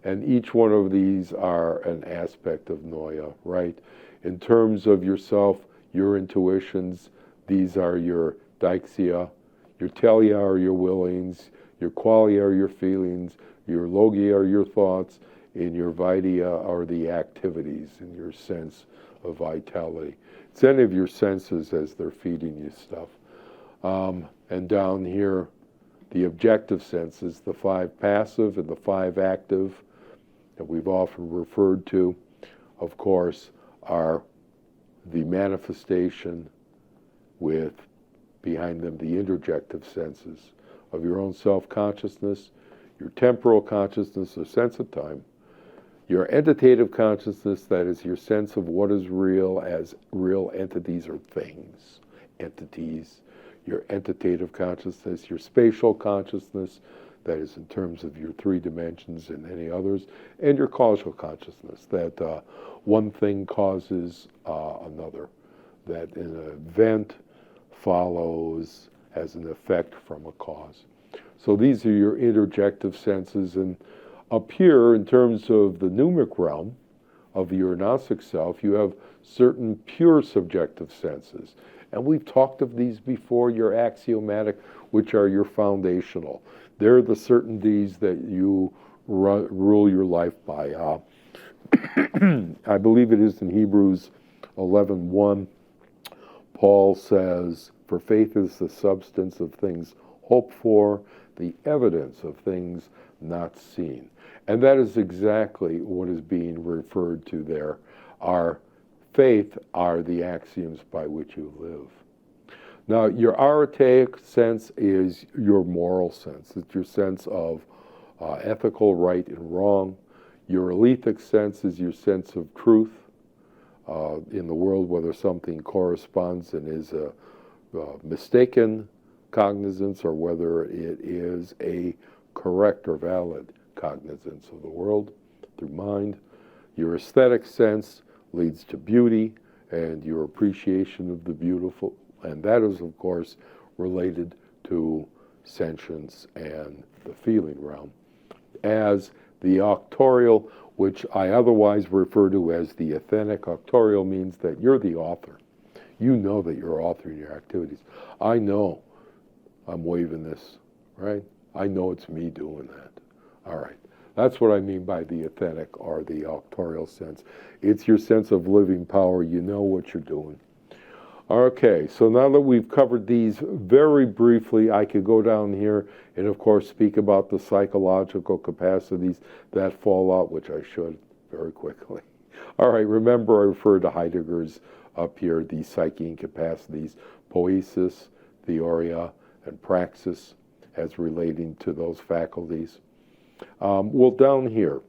[SPEAKER 1] and each one of these are an aspect of noia, right? In terms of yourself, your intuitions, these are your deixia, your telia are your willings, your qualia are your feelings, your logia are your thoughts, and your vidya are the activities and your sense of vitality. It's any of your senses as they're feeding you stuff. And down here, the objective senses, the 5 passive and the 5 active, that we've often referred to, of course, are the manifestation with, behind them, the interjective senses of your own self-consciousness, your temporal consciousness, or sense of time, your entitative consciousness, that is your sense of what is real as real entities or things, entities, your entitative consciousness, your spatial consciousness, that is in terms of your 3 dimensions and any others, and your causal consciousness, that one thing causes another, that an event follows as an effect from a cause. So these are your interjective senses, and up here, in terms of the pneumic realm of your gnostic self, you have certain pure subjective senses. And we've talked of these before, your axiomatic, which are your foundational. They're the certainties that you rule your life by. I believe it is in Hebrews 11:1, Paul says, "For faith is the substance of things hoped for, the evidence of things not seen." And that is exactly what is being referred to there. Our faith are the axioms by which you live. Now, your aretaic sense is your moral sense. It's your sense of ethical right and wrong. Your alethic sense is your sense of truth in the world, whether something corresponds and is a mistaken cognizance or whether it is a correct or valid cognizance of the world through mind. Your aesthetic sense leads to beauty and your appreciation of the beautiful, and that is, of course, related to sentience and the feeling realm. As the auctorial, which I otherwise refer to as the authentic auctorial, means that you're the author. You know that you're authoring your activities. I know I'm waving this, right? I know it's me doing that. All right. That's what I mean by the authentic or the auctorial sense. It's your sense of living power. You know what you're doing. Okay, so now that we've covered these very briefly, I could go down here and, of course, speak about the psychological capacities that fall out, which I should very quickly. All right, remember I referred to Heidegger's up here, the psyche capacities, poiesis, theoria, and praxis as relating to those faculties. Well, down here,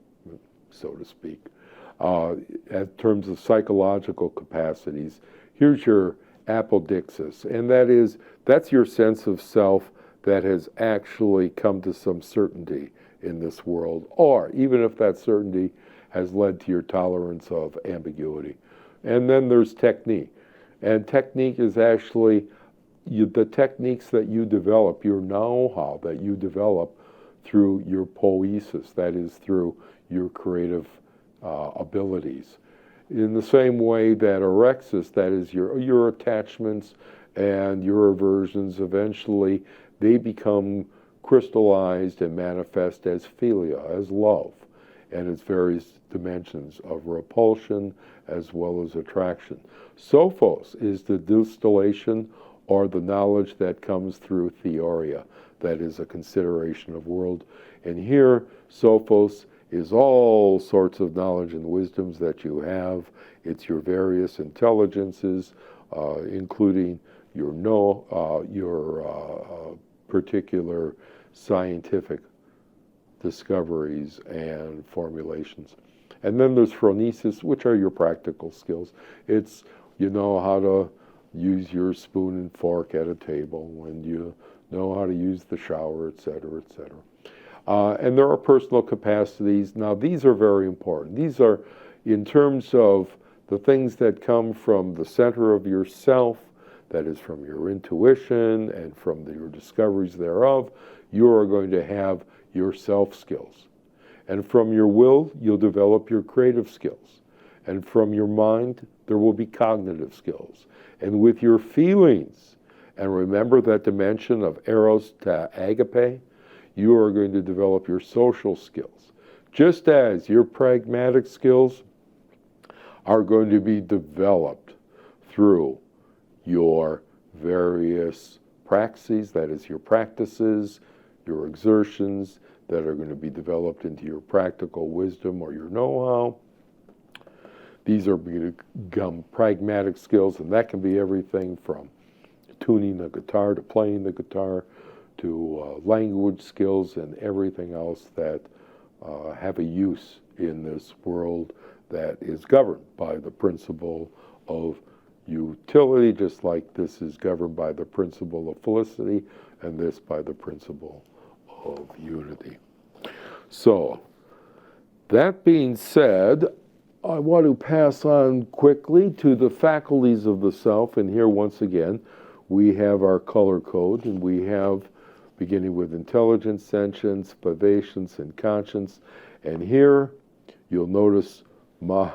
[SPEAKER 1] so to speak, in terms of psychological capacities, here's your apodixis, and that's your sense of self that has actually come to some certainty in this world, or even if that certainty has led to your tolerance of ambiguity. And then there's technique, and technique is actually the techniques that you develop, your know-how that you develop through your poiesis, that is through your creative abilities. In the same way that orexis, that is your attachments and your aversions, eventually they become crystallized and manifest as philia, as love, and its various dimensions of repulsion as well as attraction. Sophos is the distillation or the knowledge that comes through theoria, that is a consideration of world. And here, Sophos is all sorts of knowledge and wisdoms that you have. It's your various intelligences, including your particular scientific discoveries and formulations. And then there's phronesis, which are your practical skills. It's, you know how to use your spoon and fork at a table, and you know how to use the shower, et cetera, et cetera. And there are personal capacities. Now, these are very important. These are in terms of the things that come from the center of yourself, that is from your intuition and from your discoveries thereof. You are going to have your self skills. And from your will, you'll develop your creative skills. And from your mind, there will be cognitive skills. And with your feelings, and remember that dimension of eros to agape, you are going to develop your social skills. Just as your pragmatic skills are going to be developed through your various praxis, that is your practices, your exertions, that are going to be developed into your practical wisdom or your know-how. These are going to become pragmatic skills, and that can be everything from tuning the guitar to playing the guitar to language skills and everything else that have a use in this world that is governed by the principle of utility, just like this is governed by the principle of felicity, and this by the principle of unity. So, that being said, I want to pass on quickly to the faculties of the self, and here once again we have our color code, and we have beginning with intelligence, sentience, vivacience, and conscience, and here you'll notice my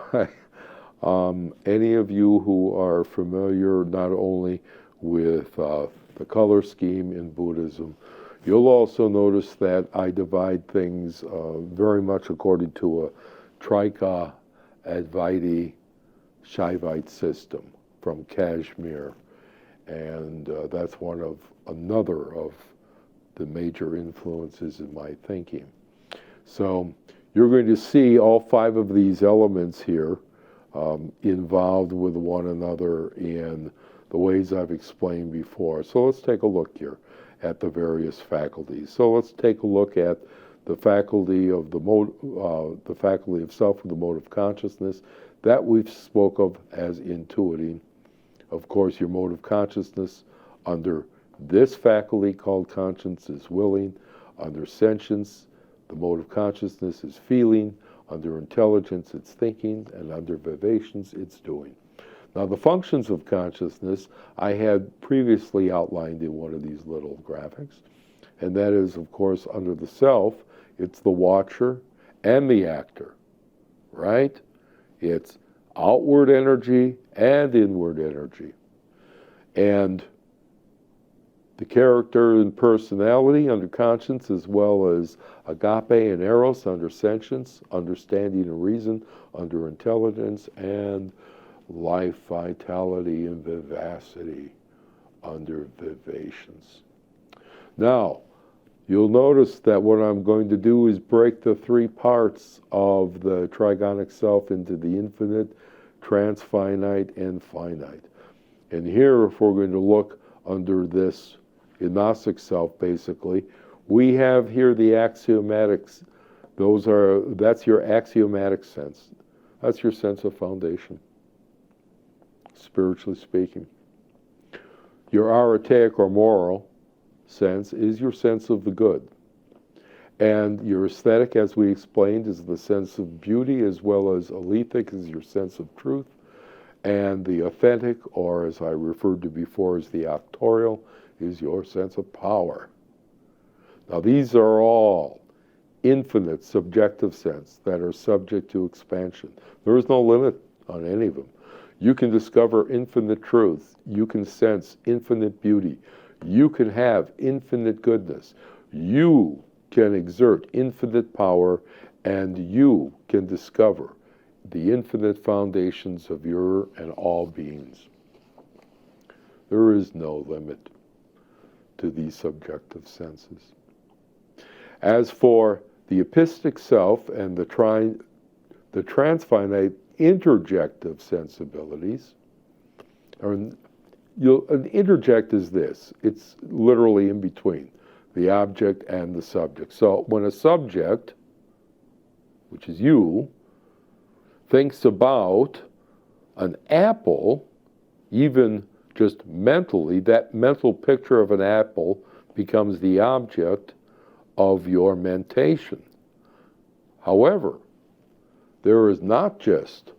[SPEAKER 1] any of you who are familiar not only with the color scheme in Buddhism, you'll also notice that I divide things very much according to a Trika Advaita Shaivite system from Kashmir. And that's another of the major influences in my thinking. So you're going to see all 5 of these elements here involved with one another in the ways I've explained before. So let's take a look here at the various faculties. So let's take a look at the faculty of the faculty of self with the mode of consciousness that we've spoke of as intuiting. Of course, your mode of consciousness under this faculty called conscience is willing. Under sentience, the mode of consciousness is feeling. Under intelligence, it's thinking. And under vivacience, it's doing. Now, the functions of consciousness I had previously outlined in one of these little graphics. And that is, of course, under the self, it's the watcher and the actor, right? It's outward energy and inward energy. And the character and personality under conscience, as well as agape and eros under sentience, understanding and reason under intelligence, and life, vitality, and vivacity under vivacience. Now, you'll notice that what I'm going to do is break the 3 parts of the trigonic self into the infinite, transfinite, and finite. And here, if we're going to look under this gnostic self, basically, we have here the axiomatics. That's your axiomatic sense. That's your sense of foundation, spiritually speaking. Your aretaic or moral sense is your sense of the good. And your aesthetic, as we explained, is the sense of beauty, as well as alethic is your sense of truth. And the authentic, or as I referred to before as the auctorial, is your sense of power. Now, these are all infinite subjective sense that are subject to expansion. There is no limit on any of them. You can discover infinite truth. You can sense infinite beauty. You can have infinite goodness. You can exert infinite power, and you can discover the infinite foundations of your and all beings. There is no limit to these subjective senses. As for the epistic self and the transfinite interjective sensibilities, an interject is this. It's literally in between. the object and the subject. So when a subject, which is you, thinks about an apple, even just mentally, that mental picture of an apple becomes the object of your mentation. However, there is not just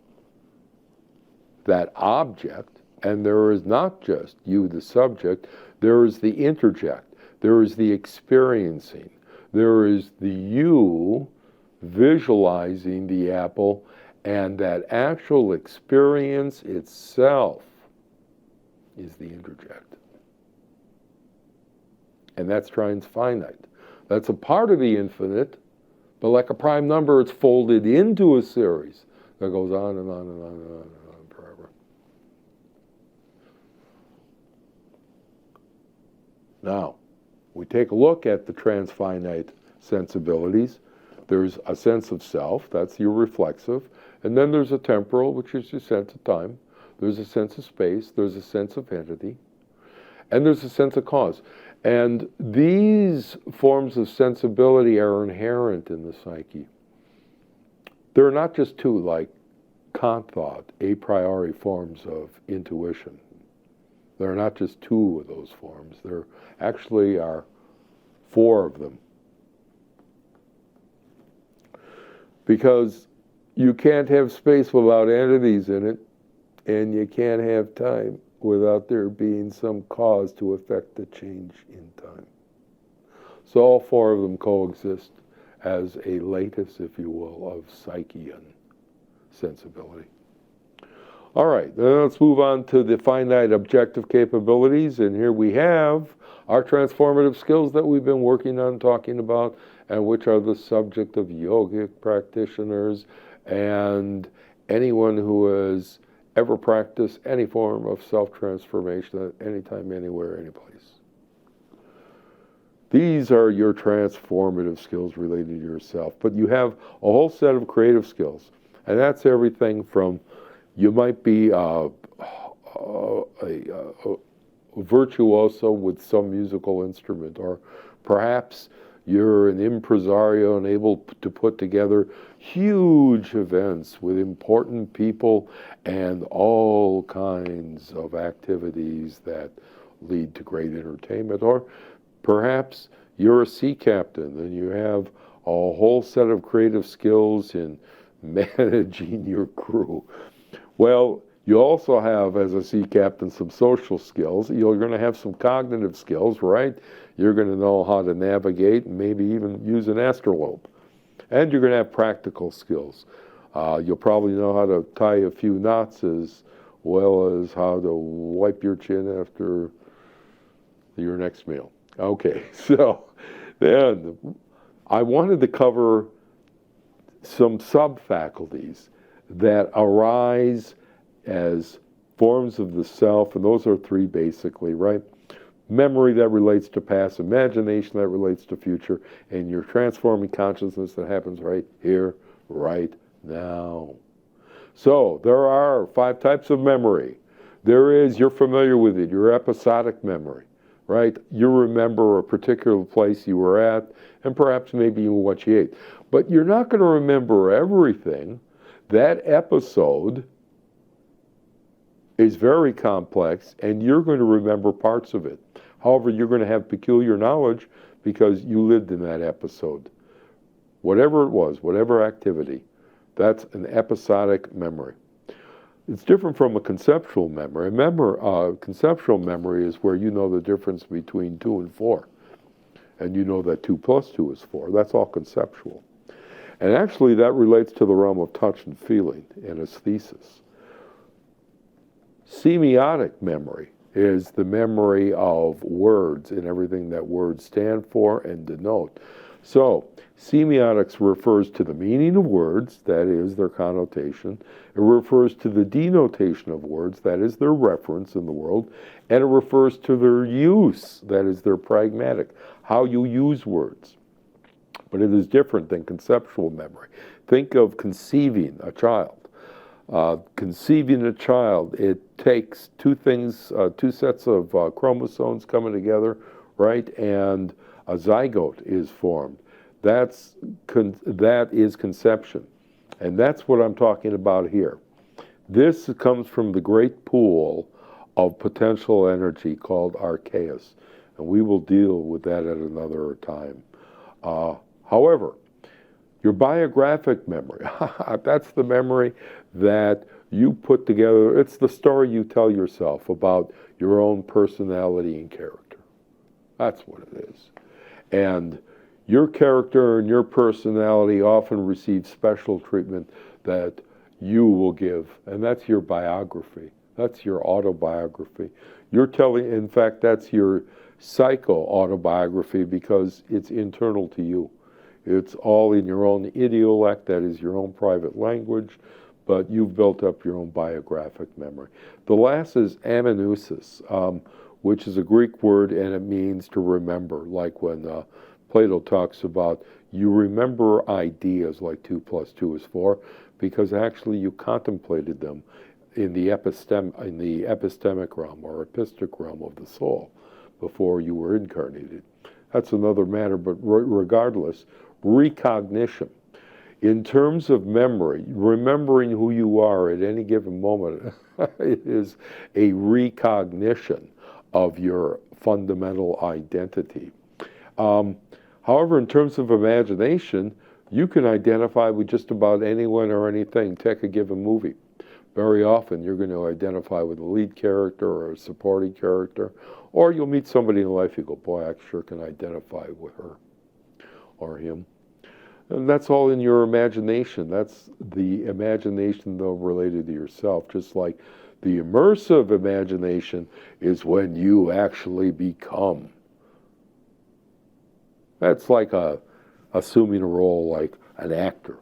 [SPEAKER 1] that object, and there is not just you, the subject, there is the interject, there is the experiencing, there is the you visualizing the apple, and that actual experience itself is the interject. And that's transfinite. That's a part of the infinite, but like a prime number, it's folded into a series that goes on and on and on and on and on forever. Now, we take a look at the transfinite sensibilities. There's a sense of self, that's your reflexive, and then there's a temporal, which is your sense of time. There's a sense of space, there's a sense of entity, and there's a sense of cause. And these forms of sensibility are inherent in the psyche. They're not just two, like Kant thought, a priori forms of intuition. There are not just two of those forms. There actually are four of them. Because you can't have space without entities in it, and you can't have time without there being some cause to affect the change in time. So all four of them coexist as a lattice, if you will, of psyche and sensibility. All right, then let's move on to the finite objective capabilities, and here we have our transformative skills that we've been working on, talking about, and which are the subject of yogic practitioners and anyone who has ever practiced any form of self-transformation at any time, anywhere, any place. These are your transformative skills related to yourself. But you have a whole set of creative skills, and that's everything from, you might be a virtuoso with some musical instrument, or perhaps you're an impresario and able to put together huge events with important people and all kinds of activities that lead to great entertainment. Or perhaps you're a sea captain and you have a whole set of creative skills in managing your crew. Well, you also have, as a sea captain, some social skills. You're going to have some cognitive skills, right? You're going to know how to navigate and maybe even use an astrolabe. And you're going to have practical skills. You'll probably know how to tie a few knots as well as how to wipe your chin after your next meal. Okay, so then I wanted to cover some sub-faculties that arise as forms of the self, and those are three basically, right? Memory that relates to past, imagination that relates to future, and your transforming consciousness that happens right here, right now. So there are 5 types of memory. There is, you're familiar with it, your episodic memory, right? You remember a particular place you were at, and perhaps maybe even what you ate. But you're not going to remember everything. That episode is very complex, and you're going to remember parts of it. However, you're going to have peculiar knowledge because you lived in that episode. Whatever it was, whatever activity, that's an episodic memory. It's different from a conceptual memory. Conceptual memory is where you know the difference between 2 and 4. And you know that 2 plus 2 is 4. That's all conceptual. And actually, that relates to the realm of touch and feeling and aesthesis. Semiotic memory is the memory of words and everything that words stand for and denote. So, semiotics refers to the meaning of words, that is their connotation. It refers to the denotation of words, that is their reference in the world. And it refers to their use, that is their pragmatic, how you use words. But it is different than conceptual memory. Think of conceiving a child. Conceiving a child, it takes 2 things, 2 sets of chromosomes coming together, right? And a zygote is formed. That is conception. And that's what I'm talking about here. This comes from the great pool of potential energy called archaeus. And we will deal with that at another time. However, your biographic memory, that's the memory that you put together. It's the story you tell yourself about your own personality and character. That's what it is. And your character and your personality often receive special treatment that you will give, and that's your biography. That's your autobiography. You're telling, in fact, that's your psycho-autobiography because it's internal to you. It's all in your own idiolect, that is your own private language, but you've built up your own biographic memory. The last is amneusis, which is a Greek word, and it means to remember, like when Plato talks about you remember ideas like 2 + 2 is 4, because actually you contemplated them in the epistemic realm or epistic realm of the soul before you were incarnated. That's another matter, but regardless, recognition. In terms of memory, remembering who you are at any given moment it is a recognition of your fundamental identity. However, in terms of imagination, you can identify with just about anyone or anything. Take a given movie. Very often you're going to identify with a lead character or a supporting character, or you'll meet somebody in life, you go, boy, I sure can identify with her or him. And that's all in your imagination. That's the imagination, though, related to yourself. Just like the immersive imagination is when you actually become. That's like assuming a role like an actor.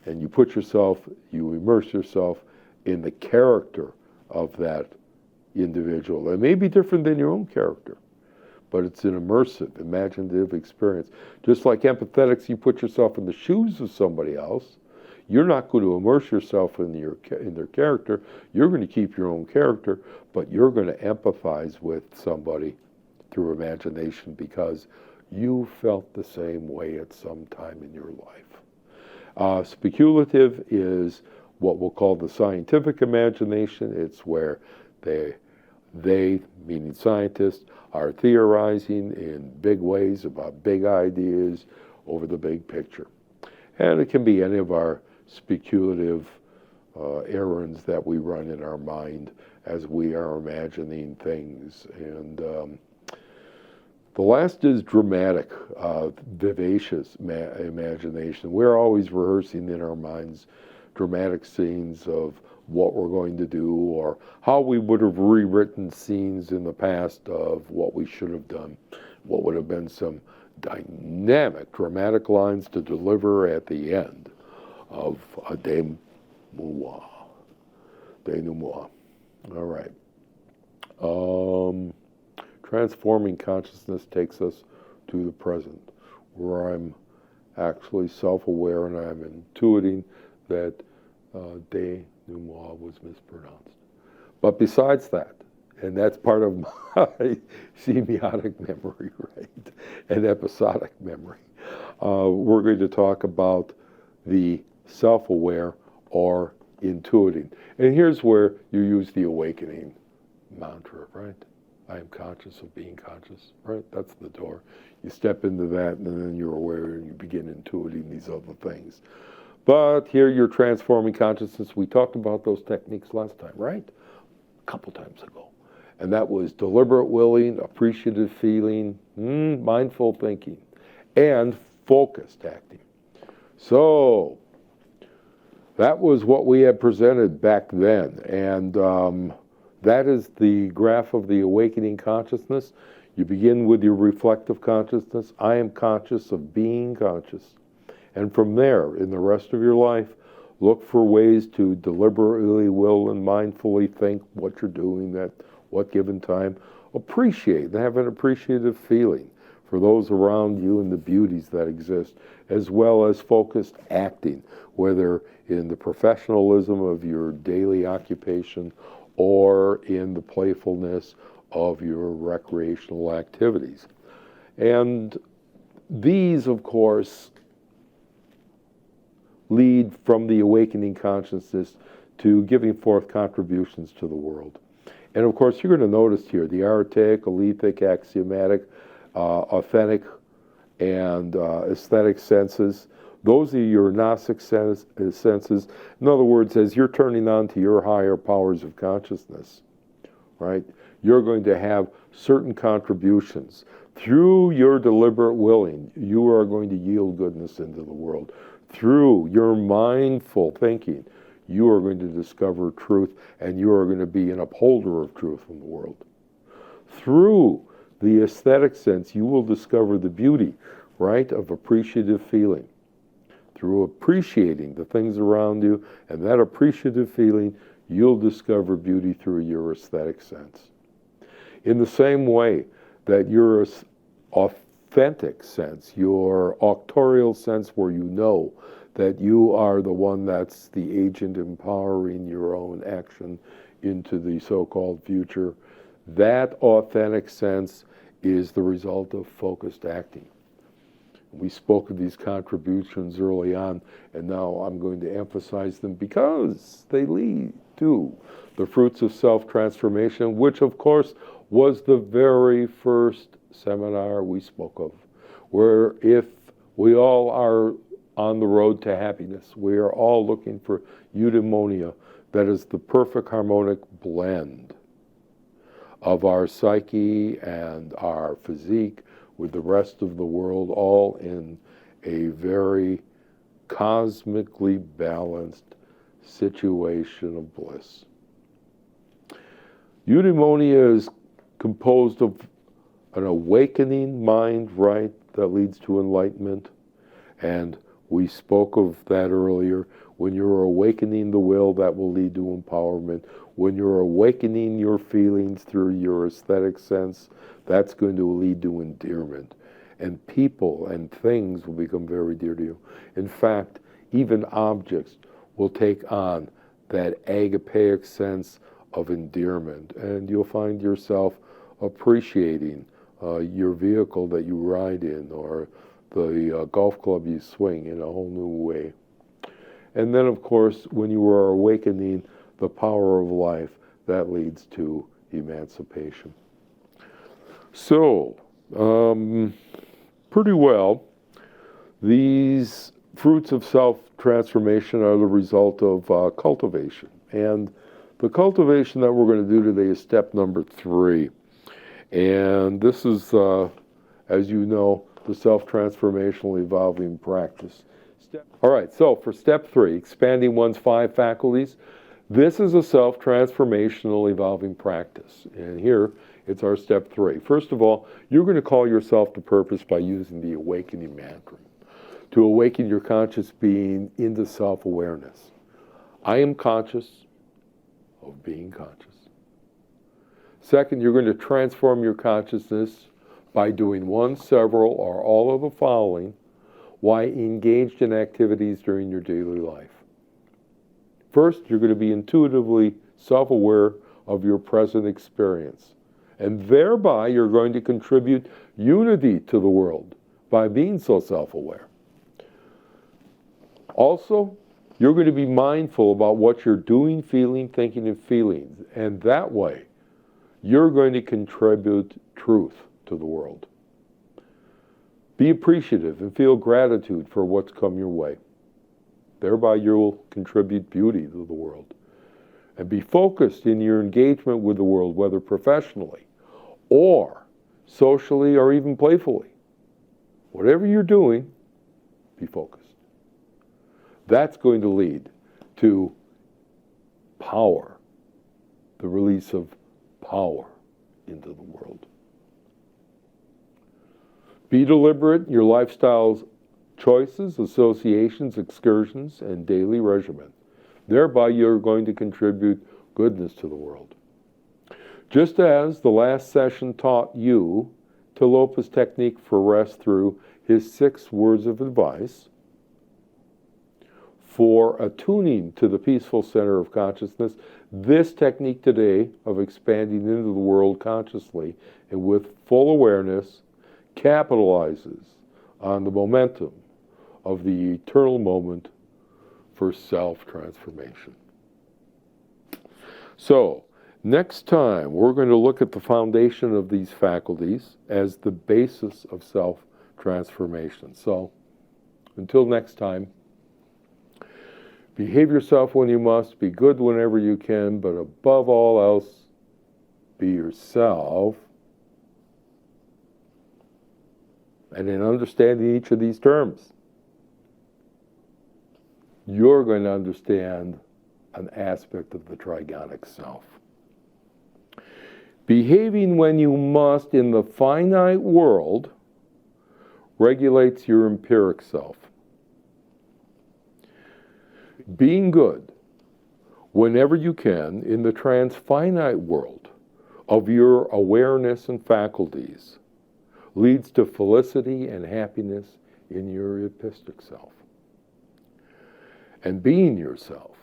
[SPEAKER 1] And you put yourself, you immerse yourself in the character of that individual. It may be different than your own character, but it's an immersive, imaginative experience. Just like empathetics, you put yourself in the shoes of somebody else. You're not going to immerse yourself in their character. You're going to keep your own character, but you're going to empathize with somebody through imagination because you felt the same way at some time in your life. Speculative is what we'll call the scientific imagination. It's where they, meaning scientists, are theorizing in big ways about big ideas over the big picture. And it can be any of our speculative errands that we run in our mind as we are imagining things. And the last is dramatic, vivacious imagination. We're always rehearsing in our minds dramatic scenes of what we're going to do or how we would have rewritten scenes in the past of what we should have done, what would have been some dynamic, dramatic lines to deliver at the end of a denouement. All right. Transforming consciousness takes us to the present, where I'm actually self-aware and I'm intuiting that denouement was mispronounced. But besides that, and that's part of my semiotic memory, right, and episodic memory, we're going to talk about the self-aware or intuiting. And here's where you use the awakening mantra, right? I am conscious of being conscious, right? That's the door. You step into that, and then you're aware, and you begin intuiting these other things. But here you're transforming consciousness. We talked about those techniques last time, right? A couple times ago. And that was deliberate willing, appreciative feeling, mindful thinking, and focused acting. So that was what we had presented back then. And that is the graph of the awakening consciousness. You begin with your reflective consciousness. I am conscious of being conscious. And from there, in the rest of your life, look for ways to deliberately will and mindfully think what you're doing at what given time. Appreciate, have an appreciative feeling for those around you and the beauties that exist, as well as focused acting, whether in the professionalism of your daily occupation or in the playfulness of your recreational activities. And these, of course, lead from the awakening consciousness to giving forth contributions to the world. And of course, you're going to notice here the archaic, alethic, axiomatic, authentic, and aesthetic senses. Those are your Gnostic senses. In other words, as you're turning on to your higher powers of consciousness, right, you're going to have certain contributions. Through your deliberate willing, you are going to yield goodness into the world. Through your mindful thinking, you are going to discover truth, and you are going to be an upholder of truth in the world. Through the aesthetic sense, you will discover the beauty, right, of appreciative feeling. Through appreciating the things around you and that appreciative feeling, you'll discover beauty through your aesthetic sense. In the same way that your authentic sense, your auctorial sense where you know that you are the one that's the agent empowering your own action into the so-called future, that authentic sense is the result of focused acting. We spoke of these contributions early on, and now I'm going to emphasize them because they lead to the fruits of self-transformation, which of course was the very first seminar we spoke of, where if we all are on the road to happiness, we are all looking for eudaimonia, that is the perfect harmonic blend of our psyche and our physique with the rest of the world, all in a very cosmically balanced situation of bliss. Eudaimonia is composed of an awakening mind, right, that leads to enlightenment. And we spoke of that earlier. When you're awakening the will, that will lead to empowerment. When you're awakening your feelings through your aesthetic sense, that's going to lead to endearment. And people and things will become very dear to you. In fact, even objects will take on that agapeic sense of endearment. And you'll find yourself appreciating your vehicle that you ride in, or the golf club you swing, in a whole new way. And then, of course, when you are awakening the power of life, that leads to emancipation. So, pretty well, these fruits of self-transformation are the result of cultivation. And the cultivation that we're going to do today is step number 3. And this is, as you know, the self-transformational evolving practice. All right, so for step 3, expanding one's 5 faculties, this is a self-transformational evolving practice. And here, it's our step 3. First of all, you're going to call yourself to purpose by using the awakening mantra to awaken your conscious being into self-awareness. I am conscious of being conscious. Second, you're going to transform your consciousness by doing one, several, or all of the following while engaged in activities during your daily life. First, you're going to be intuitively self-aware of your present experience. And thereby, you're going to contribute unity to the world by being so self-aware. Also, you're going to be mindful about what you're doing, feeling, thinking, and feeling. And that way, you're going to contribute truth to the world. Be appreciative and feel gratitude for what's come your way. Thereby, you'll contribute beauty to the world. And be focused in your engagement with the world, whether professionally or socially or even playfully. Whatever you're doing, be focused. That's going to lead to power, the release of power into the world. Be deliberate in your lifestyle's choices, associations, excursions, and daily regimen. Thereby, you're going to contribute goodness to the world. Just as the last session taught you Tilopa's technique for rest through his 6 words of advice for attuning to the peaceful center of consciousness, this technique today of expanding into the world consciously and with full awareness capitalizes on the momentum of the eternal moment for self-transformation. So, next time we're going to look at the foundation of these faculties as the basis of self-transformation. So, until next time, behave yourself when you must, be good whenever you can, but above all else, be yourself. And in understanding each of these terms, you're going to understand an aspect of the trigonic self. Behaving when you must in the finite world regulates your empiric self. Being good whenever you can in the transfinite world of your awareness and faculties leads to felicity and happiness in your epistic self. And being yourself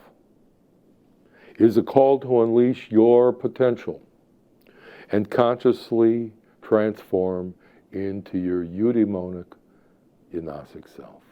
[SPEAKER 1] is a call to unleash your potential and consciously transform into your eudaimonic, enosic self.